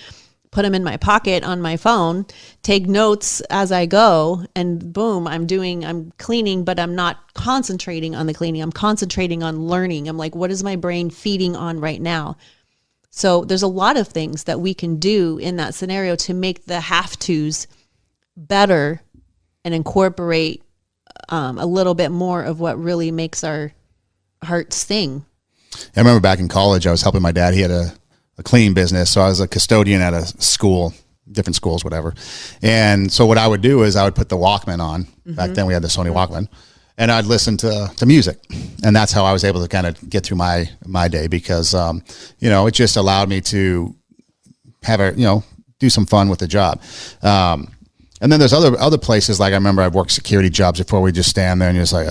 put them in my pocket on my phone, take notes as I go, and boom, I'm cleaning, but I'm not concentrating on the cleaning. I'm concentrating on learning. I'm like, what is my brain feeding on right now? So there's a lot of things that we can do in that scenario to make the have-tos better and incorporate a little bit more of what really makes our heart sing. I remember back in college, I was helping my dad. He had a cleaning business. So I was a custodian at a school, different schools, whatever. And so what I would do is I would put the Walkman on. Back then we had the Sony Walkman. And I'd listen to music. And that's how I was able to kind of get through my day because, it just allowed me to have do some fun with the job. And then there's other places, like I remember I've worked security jobs before. We just stand there and you're just like,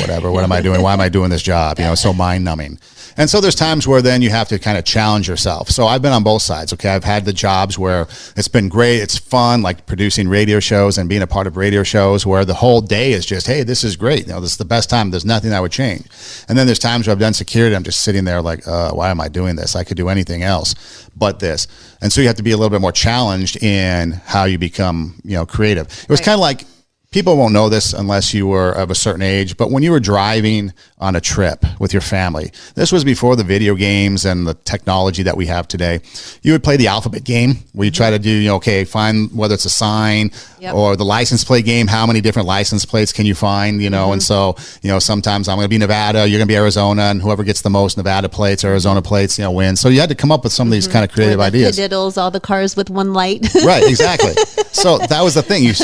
whatever, what am I doing? Why am I doing this job? It's so mind numbing. And so there's times where then you have to kind of challenge yourself. So I've been on both sides. Okay. I've had the jobs where it's been great. It's fun, like producing radio shows and being a part of radio shows where the whole day is just, hey, this is great. This is the best time. There's nothing I would change. And then there's times where I've done security. I'm just sitting there like, why am I doing this? I could do anything else but this. And so you have to be a little bit more challenged in how you become, creative. It was kind of like, people won't know this unless you were of a certain age, but when you were driving on a trip with your family, this was before the video games and the technology that we have today. You would play the alphabet game where you try to do, find whether it's a sign or the license plate game. How many different license plates can you find, And so, sometimes I'm going to be Nevada, you're going to be Arizona, and whoever gets the most Nevada plates or Arizona plates, wins. So you had to come up with some of these kind of creative ideas. Diddles, all the cars with one light. Right, exactly. So that was the thing. You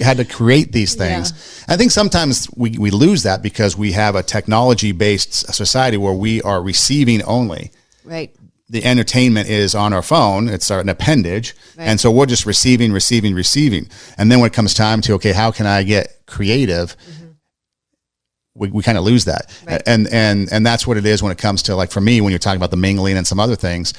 had to create these things. Yeah. I think sometimes we lose that because we have a technology-based society where we are receiving only. Right. The entertainment is on our phone. It's an appendage. Right. And so we're just receiving. And then when it comes time to, okay, how can I get creative? We kind of lose that. Right. And that's what it is when it comes to, like, for me, when you're talking about the mingling and some other things,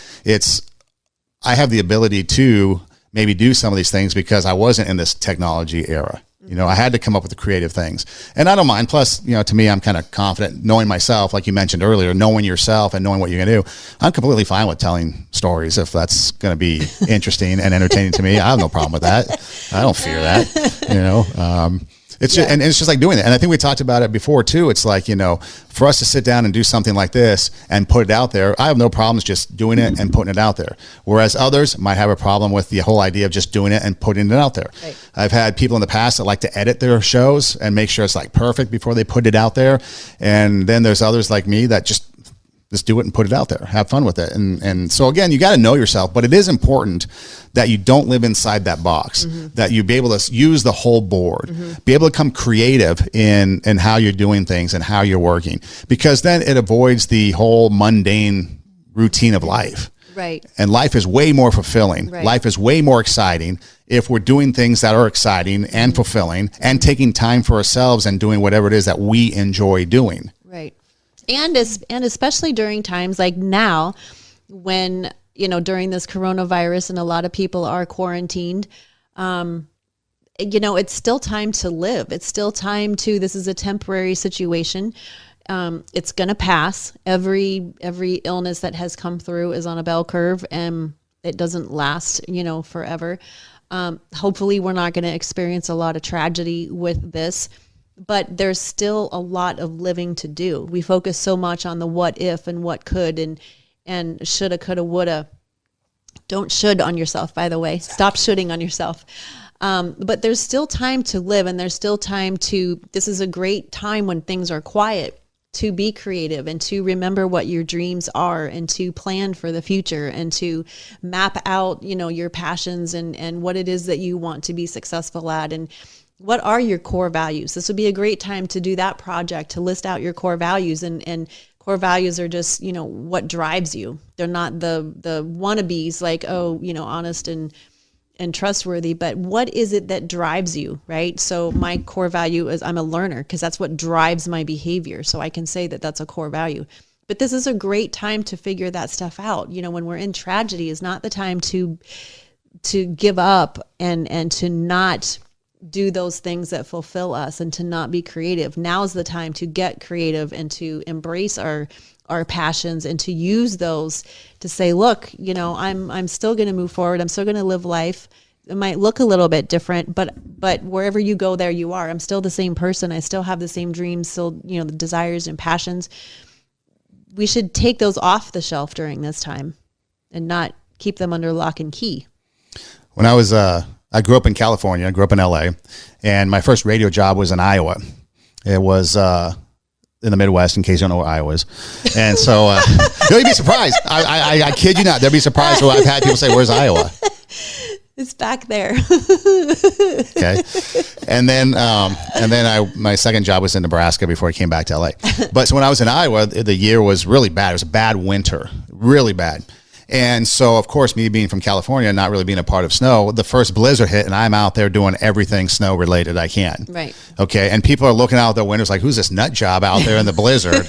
I have the ability to maybe do some of these things because I wasn't in this technology era. I had to come up with the creative things, and I don't mind. Plus, to me, I'm kind of confident knowing myself, like you mentioned earlier, knowing yourself and knowing what you're going to do. I'm completely fine with telling stories if that's going to be interesting and entertaining to me. I have no problem with that. I don't fear that, It's just, and it's just like doing it. And I think we talked about it before too. It's like, for us to sit down and do something like this and put it out there, I have no problems just doing it and putting it out there. Whereas others might have a problem with the whole idea of just doing it and putting it out there. Right. I've had people in the past that like to edit their shows and make sure it's like perfect before they put it out there. And then there's others like me that just do it and put it out there. Have fun with it. And so again, you got to know yourself, but it is important that you don't live inside that box, that you be able to use the whole board, be able to become creative in how you're doing things and how you're working, because then it avoids the whole mundane routine of life. Right. And life is way more fulfilling. Right. Life is way more exciting if we're doing things that are exciting and fulfilling and taking time for ourselves and doing whatever it is that we enjoy doing. Right. And especially during times like now when, during this coronavirus and a lot of people are quarantined, it's still time to live. It's still time this is a temporary situation. It's going to pass. Every illness that has come through is on a bell curve and it doesn't last, forever. Hopefully we're not going to experience a lot of tragedy with this. But there's still a lot of living to do. We focus so much on the what if and what could and shoulda, coulda, woulda. Don't should on yourself, by the way. Stop shoulding on yourself. But there's still time to live, and there's still time this is a great time when things are quiet to be creative and to remember what your dreams are and to plan for the future and to map out, your passions and what it is that you want to be successful at. And what are your core values? This would be a great time to do that project, to list out your core values. And core values are just, what drives you. They're not the wannabes like, honest and trustworthy, but what is it that drives you, right? So my core value is I'm a learner because that's what drives my behavior. So I can say that that's a core value. But this is a great time to figure that stuff out. When we're in tragedy is not the time to give up and to not do those things that fulfill us and to not be creative. Now's the time to get creative and to embrace our passions and to use those to say, look, I'm still going to move forward. I'm still going to live life. It might look a little bit different, but wherever you go, there you are. I'm still the same person. I still have the same dreams, still, the desires and passions. We should take those off the shelf during this time and not keep them under lock and key. When I grew up in California. I grew up in LA, and my first radio job was in Iowa. It was in the Midwest, in case you don't know where Iowa is. And so you'd be surprised. I kid you not. They'd be surprised. I've had people say, where's Iowa? It's back there. Okay. And then my second job was in Nebraska before I came back to LA. But so when I was in Iowa, the year was really bad. It was a bad winter, really bad. And so, of course, me being from California, not really being a part of snow, the first blizzard hit, and I'm out there doing everything snow related I can. Right. Okay. And people are looking out their windows like, who's this nut job out there in the blizzard,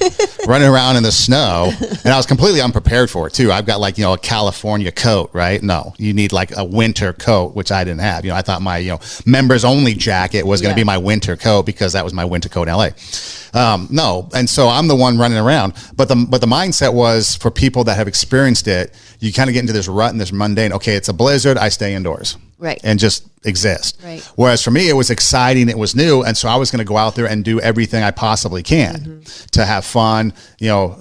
running around in the snow? And I was completely unprepared for it too. I've got like, a California coat, right? No, you need like a winter coat, which I didn't have. I thought my, members only jacket was going to be my winter coat because that was my winter coat in LA. No. And so I'm the one running around, but the mindset was for people that have experienced it, you kind of get into this rut and this mundane, okay, it's a blizzard, I stay indoors. Right. And just exist. Right. Whereas for me, it was exciting, it was new. And so I was going to go out there and do everything I possibly can to have fun,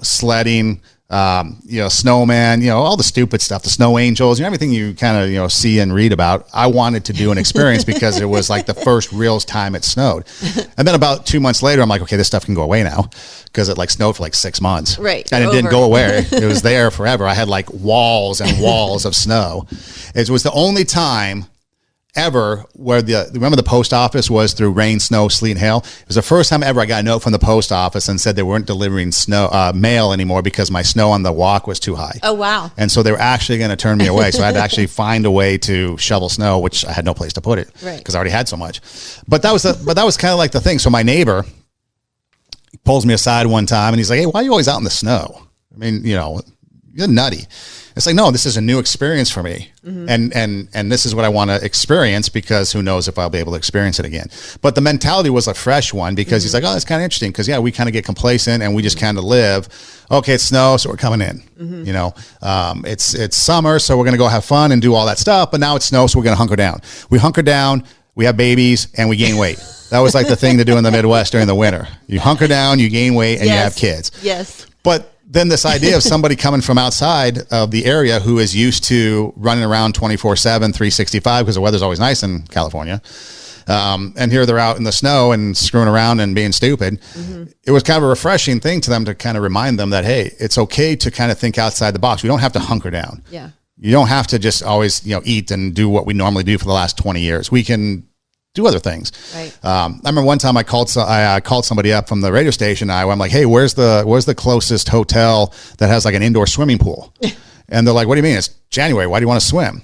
sledding, snowman, all the stupid stuff, the snow angels, everything you kind of, see and read about. I wanted to do an experience because it was like the first real time it snowed. And then about 2 months later, I'm like, okay, this stuff can go away now because it like snowed for like 6 months. Right. And it didn't go away. It was there forever. I had like walls and walls of snow. It was the only time ever where remember the post office was through rain, snow, sleet, and hail. It was the first time ever I got a note from the post office and said they weren't delivering mail anymore because my snow on the walk was too high. Oh, wow. And so they were actually going to turn me away. So I had to actually find a way to shovel snow, which I had no place to put it because I already had so much. But that was kind of like the thing. So my neighbor pulls me aside one time and he's like, hey, why are you always out in the snow? I mean, you're nutty. It's like, no, this is a new experience for me. And this is what I want to experience because who knows if I'll be able to experience it again. But the mentality was a fresh one because he's like, oh, that's kind of interesting. Because, we kind of get complacent and we just kind of live. Okay, it's snow, so we're coming in. It's summer, so we're going to go have fun and do all that stuff. But now it's snow, so we're going to hunker down. We hunker down, we have babies, and we gain weight. That was like the thing to do in the Midwest during the winter. You hunker down, you gain weight, and you have kids. Yes. But then this idea of somebody coming from outside of the area who is used to running around 24/7, 365, because the weather's always nice in California. And here they're out in the snow and screwing around and being stupid. It was kind of a refreshing thing to them to kind of remind them that, hey, it's okay to kind of think outside the box. We don't have to hunker down. Yeah. You don't have to just always, eat and do what we normally do for the last 20 years. We can do other things. Right. I remember one time I called somebody up from the radio station. I'm like, hey, where's the closest hotel that has like an indoor swimming pool? And they're like, what do you mean? It's January. Why do you want to swim?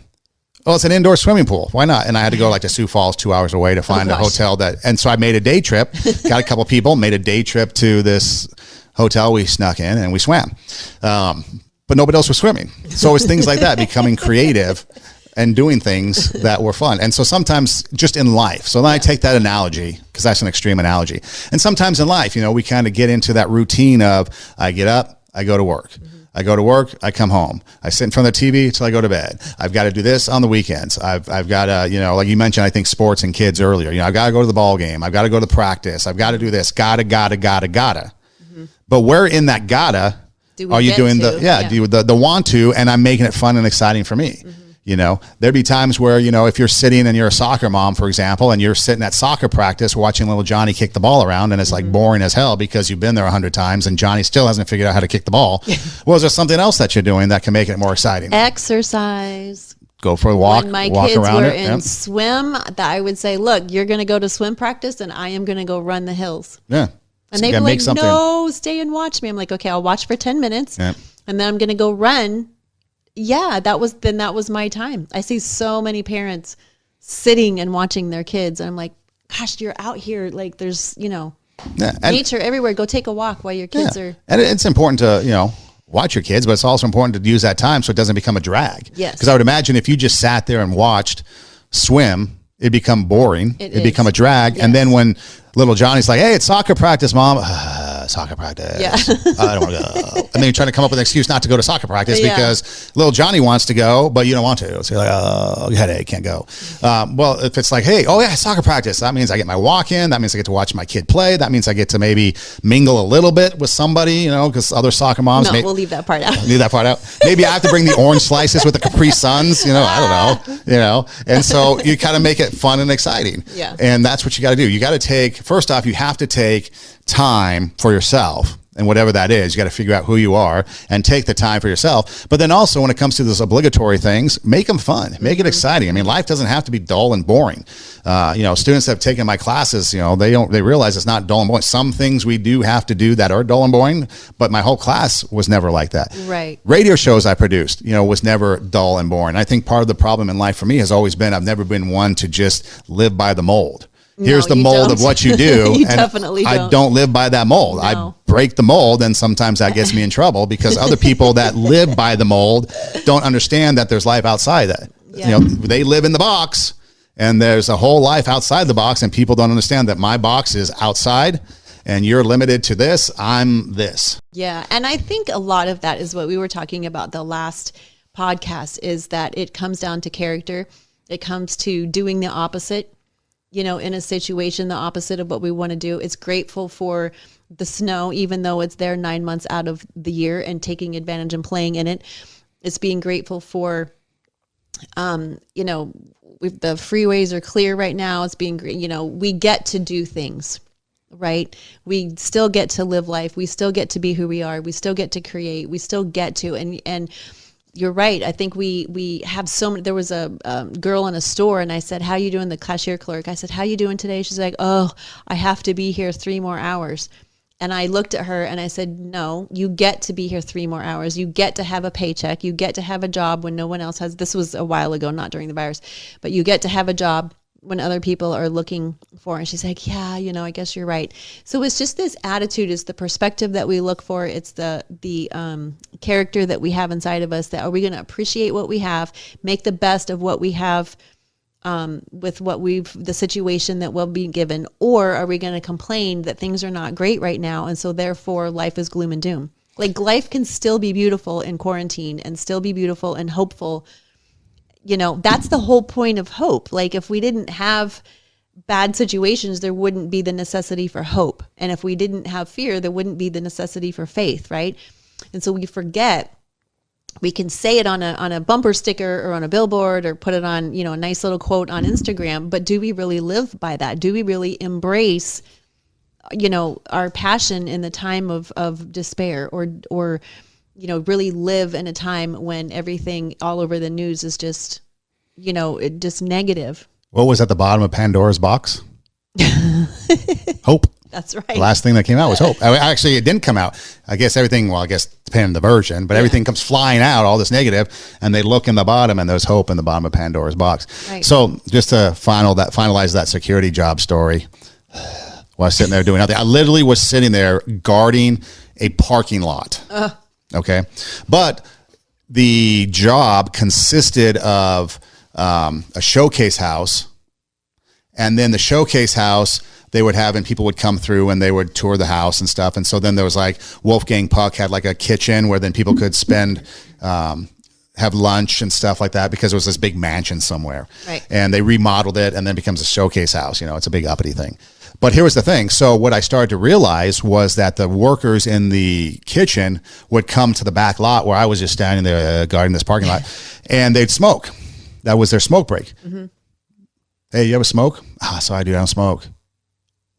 Oh, it's an indoor swimming pool. Why not? And I had to go like to Sioux Falls, 2 hours away to find a hotel and so I made a day trip, got a couple people, made a day trip to this hotel. We snuck in and we swam. But nobody else was swimming. So it's things like that, becoming creative and doing things that were fun. And so sometimes just in life, so then I take that analogy because that's an extreme analogy. And sometimes in life, we kind of get into that routine of I get up, I go to work. I go to work, I come home. I sit in front of the TV till I go to bed. I've got to do this on the weekends. I've got to, like you mentioned, I think sports and kids earlier. I've got to go to the ball game. I've got to go to the practice. I've got to do this. Gotta. But where in that gotta are you doing the want to, and I'm making it fun and exciting for me. There'd be times where, if you're sitting and you're a soccer mom, for example, and you're sitting at soccer practice watching little Johnny kick the ball around and it's like boring as hell because you've been there 100 times and Johnny still hasn't figured out how to kick the ball. Well, is there something else that you're doing that can make it more exciting? Exercise. Go for a walk, when my walk kids around were it. in swim, that I would say, look, you're going to go to swim practice and I am going to go run the hills. Yeah. And they'd be like, no, stay and watch me. I'm like, okay, I'll watch for 10 minutes and then I'm going to go run. Yeah, that was my time. I see so many parents sitting and watching their kids. And I'm like, gosh, you're out here. Like there's, nature everywhere. Go take a walk while your kids are. And it's important to, watch your kids, but it's also important to use that time so it doesn't become a drag. Yes. Because I would imagine if you just sat there and watched swim, it'd become boring. It'd become a drag. Yes. And then when little Johnny's like, hey, it's soccer practice, Mom. Soccer practice. Yeah. I don't want to go. And then you're trying to come up with an excuse not to go to soccer practice because little Johnny wants to go, but you don't want to. So you're like, oh, headache, can't go. Well, if it's like, hey, soccer practice, that means I get my walk in. That means I get to watch my kid play. That means I get to maybe mingle a little bit with somebody, because other soccer moms. No, we'll leave that part out. Leave that part out. Maybe I have to bring the orange slices with the Capri Suns, I don't know, And so you kind of make it fun and exciting. Yeah. And that's what you got to do. You got to first off, you have to take time for yourself. And whatever that is, you got to figure out who you are and take the time for yourself. But then also when it comes to those obligatory things, make them fun, make it exciting. I mean, life doesn't have to be dull and boring. Students that have taken my classes, they realize it's not dull and boring. Some things we do have to do that are dull and boring, but my whole class was never like that. Right. Radio shows I produced, was never dull and boring. I think part of the problem in life for me has always been I've never been one to just live by the mold. Here's the mold of what you do. You and definitely don't. I don't live by that mold. No. I break the mold, and sometimes that gets me in trouble because other people that live by the mold don't understand that there's life outside that. Yeah. They live in the box, and there's a whole life outside the box, and people don't understand that my box is outside, and you're limited to this. I'm this. Yeah, and I think a lot of that is what we were talking about the last podcast, is that it comes down to character. It comes to doing the opposite. In a situation, the opposite of what we want to do. It's grateful for the snow, even though it's there 9 months out of the year, and taking advantage and playing in it. It's being grateful for, the freeways are clear right now. It's being, we get to do things, right? We still get to live life. We still get to be who we are. We still get to create. We still get to, and you're right. I think we have so many. There was a girl in a store, and I said, "How you doing?" The cashier clerk. I said, "How you doing today?" She's like, "Oh, I have to be here 3 more hours." And I looked at her and I said, "No, you get to be here 3 more hours. You get to have a paycheck. You get to have a job when no one else has." This was a while ago, not during the virus, but you get to have a job when other people are looking for. And she's like, "Yeah, I guess you're right." So it's just this attitude, it's the perspective that we look for. It's the character that we have inside of us, that are we going to appreciate what we have, make the best of what we have, with the situation that we'll be given, or are we going to complain that things are not great right now, and so therefore life is gloom and doom? Like, life can still be beautiful in quarantine and still be beautiful and hopeful. That's the whole point of hope. Like, if we didn't have bad situations, there wouldn't be the necessity for hope. And if we didn't have fear, there wouldn't be the necessity for faith, right? And so we forget. We can say it on a bumper sticker or on a billboard, or put it on, a nice little quote on Instagram, but do we really live by that? Do we really embrace, our passion in the time of despair, or really live in a time when everything all over the news is just, just negative? What was at the bottom of Pandora's box? Hope. That's right. The last thing that came out was hope. Actually, it didn't come out. I guess everything, depending on the version, but everything comes flying out, all this negative, and they look in the bottom, and there's hope in the bottom of Pandora's box. Right. So just to finalize that security job story, while I was sitting there doing nothing, I literally was sitting there guarding a parking lot. Okay. But the job consisted of a showcase house, and then the showcase house, they would have, and people would come through and they would tour the house and stuff. And so then there was like Wolfgang Puck had like a kitchen where then people could spend, have lunch and stuff like that, because it was this big mansion somewhere. Right. And they remodeled it, and then it becomes a showcase house. It's a big uppity thing. But here was the thing. So what I started to realize was that the workers in the kitchen would come to the back lot where I was just standing there guarding this parking lot, and they'd smoke. That was their smoke break. Mm-hmm. Hey, you have a smoke? So I do. I don't smoke.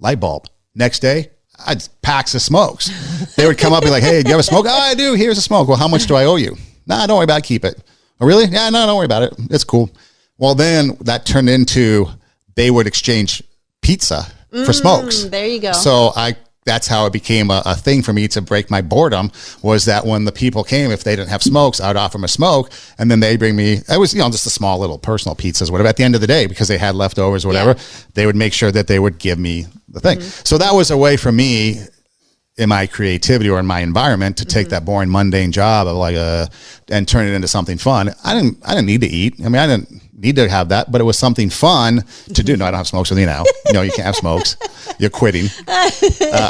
Light bulb. Next day, I'd packs of smokes. They would come up and be like, "Hey, do you have a smoke?" "Oh, I do. Here's a smoke." "Well, how much do I owe you?" "Nah, don't worry about it. Keep it." "Oh, really?" "Yeah, no, don't worry about it. It's cool." Well, then that turned into they would exchange pizza for smokes. There you go. So that's how it became a thing for me to break my boredom, was that when the people came, if they didn't have smokes, I would offer them a smoke, and then they bring me, it was, just a small little personal pizzas, whatever. At the end of the day, because they had leftovers, whatever, they would make sure that they would give me the thing. Mm-hmm. So that was a way for me in my creativity or in my environment to take that boring, mundane job of and turn it into something fun. I didn't need to eat. I didn't need to have that, but it was something fun to do. No, I don't have smokes with you now. No, you can't have smokes. You're quitting.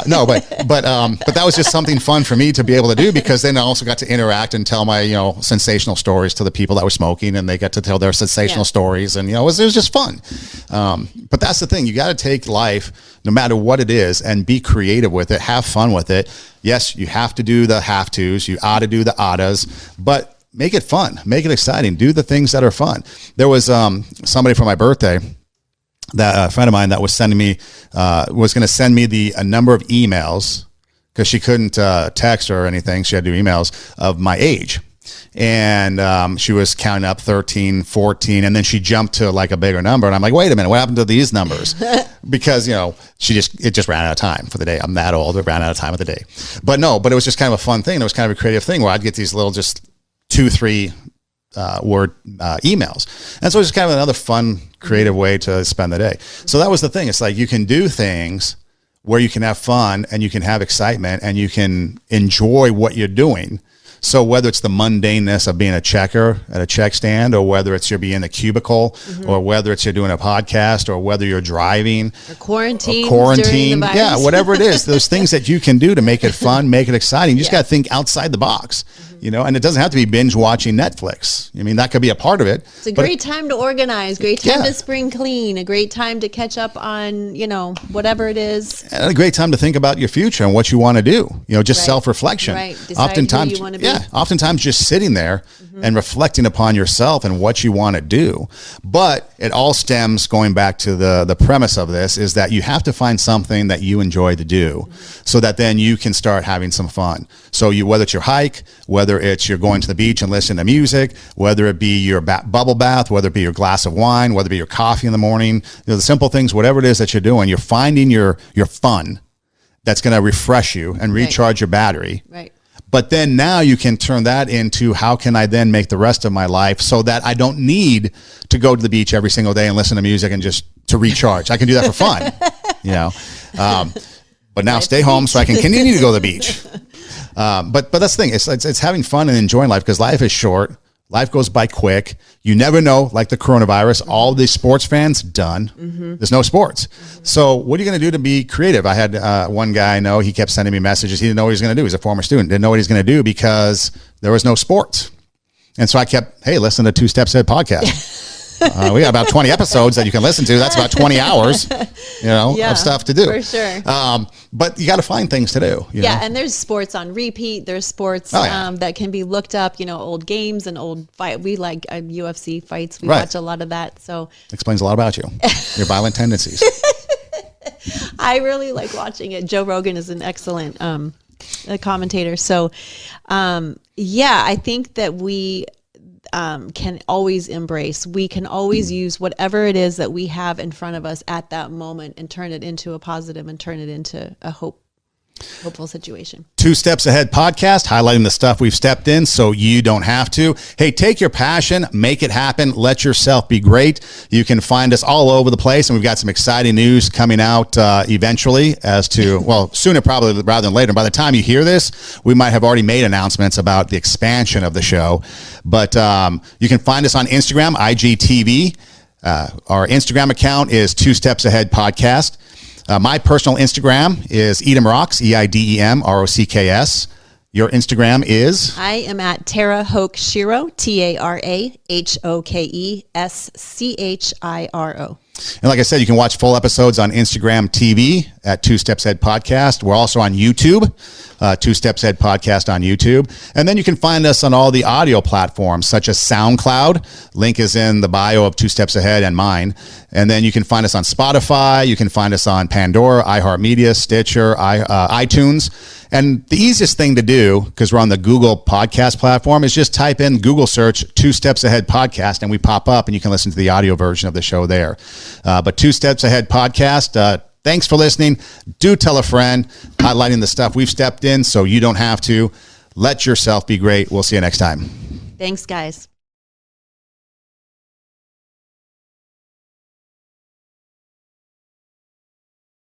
No, but that was just something fun for me to be able to do, because then I also got to interact and tell my, sensational stories to the people that were smoking, and they got to tell their sensational stories, and, it was just fun. But that's the thing. You got to take life, no matter what it is, and be creative with it. Have fun with it. Yes, you have to do the have-tos. You ought to do the oughtas, but make it fun. Make it exciting. Do the things that are fun. There was somebody for my birthday. that a friend of mine that was sending me, was going to send me a number of emails because she couldn't text or anything. She had to do emails of my age. And she was counting up 13, 14, and then she jumped to like a bigger number. And I'm like, wait a minute, what happened to these numbers? Because, it just ran out of time for the day. I'm that old, it ran out of time of the day. But it was just kind of a fun thing. It was kind of a creative thing where I'd get these little just 2-3 word emails. And so it's just kind of another fun, creative way to spend the day. So that was the thing. It's like you can do things where you can have fun and you can have excitement and you can enjoy what you're doing. So whether it's the mundaneness of being a checker at a check stand, or whether it's you're being in a cubicle, or whether it's you're doing a podcast, or whether you're driving, or quarantine, yeah, whatever it is, those things that you can do to make it fun, make it exciting. You just got to think outside the box, and it doesn't have to be binge watching Netflix. I mean, that could be a part of it. It's a great time to organize, great time to spring clean, a great time to catch up on, whatever it is. And a great time to think about your future and what you want to do, just self-reflection. Right. Decide who you want to be. Oftentimes just sitting there and reflecting upon yourself and what you want to do. But it all stems, going back to the premise of this, is that you have to find something that you enjoy to do so that then you can start having some fun. So whether it's your hike, whether it's you're going to the beach and listening to music, whether it be your bubble bath, whether it be your glass of wine, whether it be your coffee in the morning, the simple things, whatever it is that you're doing, you're finding your fun that's going to refresh you and recharge your battery. Right. But then now you can turn that into, how can I then make the rest of my life so that I don't need to go to the beach every single day and listen to music and just to recharge. I can do that for fun, but now stay home so I can continue to go to the beach. But that's the thing. It's having fun and enjoying life, because life is short. Life goes by quick. You never know, like the coronavirus, all the sports fans, done. There's no sports. So what are you going to do to be creative? I had one guy I know, he kept sending me messages. He didn't know what he was going to do. He's a former student. Didn't know what he's going to do because there was no sports. And so I kept, hey, listen to Two Steps Ahead podcast. We got about 20 episodes that you can listen to. That's about 20 hours, of stuff to do. For sure. But you got to find things to do. You know? And there's sports on repeat. There's sports that can be looked up, old games and old fight. We like UFC fights. We watch a lot of that. So explains a lot about you, your violent tendencies. I really like watching it. Joe Rogan is an excellent commentator. So, I think that we can always embrace. We can always use whatever it is that we have in front of us at that moment and turn it into a positive and turn it into a hopeful situation. Two Steps Ahead podcast, highlighting the stuff we've stepped in so you don't have to. Hey, take your passion, make it happen, let yourself be great. You can find us all over the place, and we've got some exciting news coming out eventually as to, sooner probably rather than later. By the time you hear this, we might have already made announcements about the expansion of the show. But you can find us on Instagram, IGTV. Our Instagram account is Two Steps Ahead podcast. My personal Instagram is Edem Rocks, EIDEM ROCKS. Your Instagram is? I am at Tara Hoke-Shiro, TARAHOKESCHIRO. And like I said, you can watch full episodes on Instagram TV at Two Steps Ahead Podcast. We're also on YouTube, Two Steps Ahead Podcast on YouTube. And then you can find us on all the audio platforms, such as SoundCloud. Link is in the bio of Two Steps Ahead and mine. And then you can find us on Spotify. You can find us on Pandora, iHeartMedia, Stitcher, iTunes. And the easiest thing to do, because we're on the Google podcast platform, is just type in Google search Two Steps Ahead Podcast, and we pop up, and you can listen to the audio version of the show there. But Two Steps Ahead Podcast, thanks for listening. Do tell a friend, highlighting the stuff we've stepped in so you don't have to. Let yourself be great. We'll see you next time. Thanks, guys.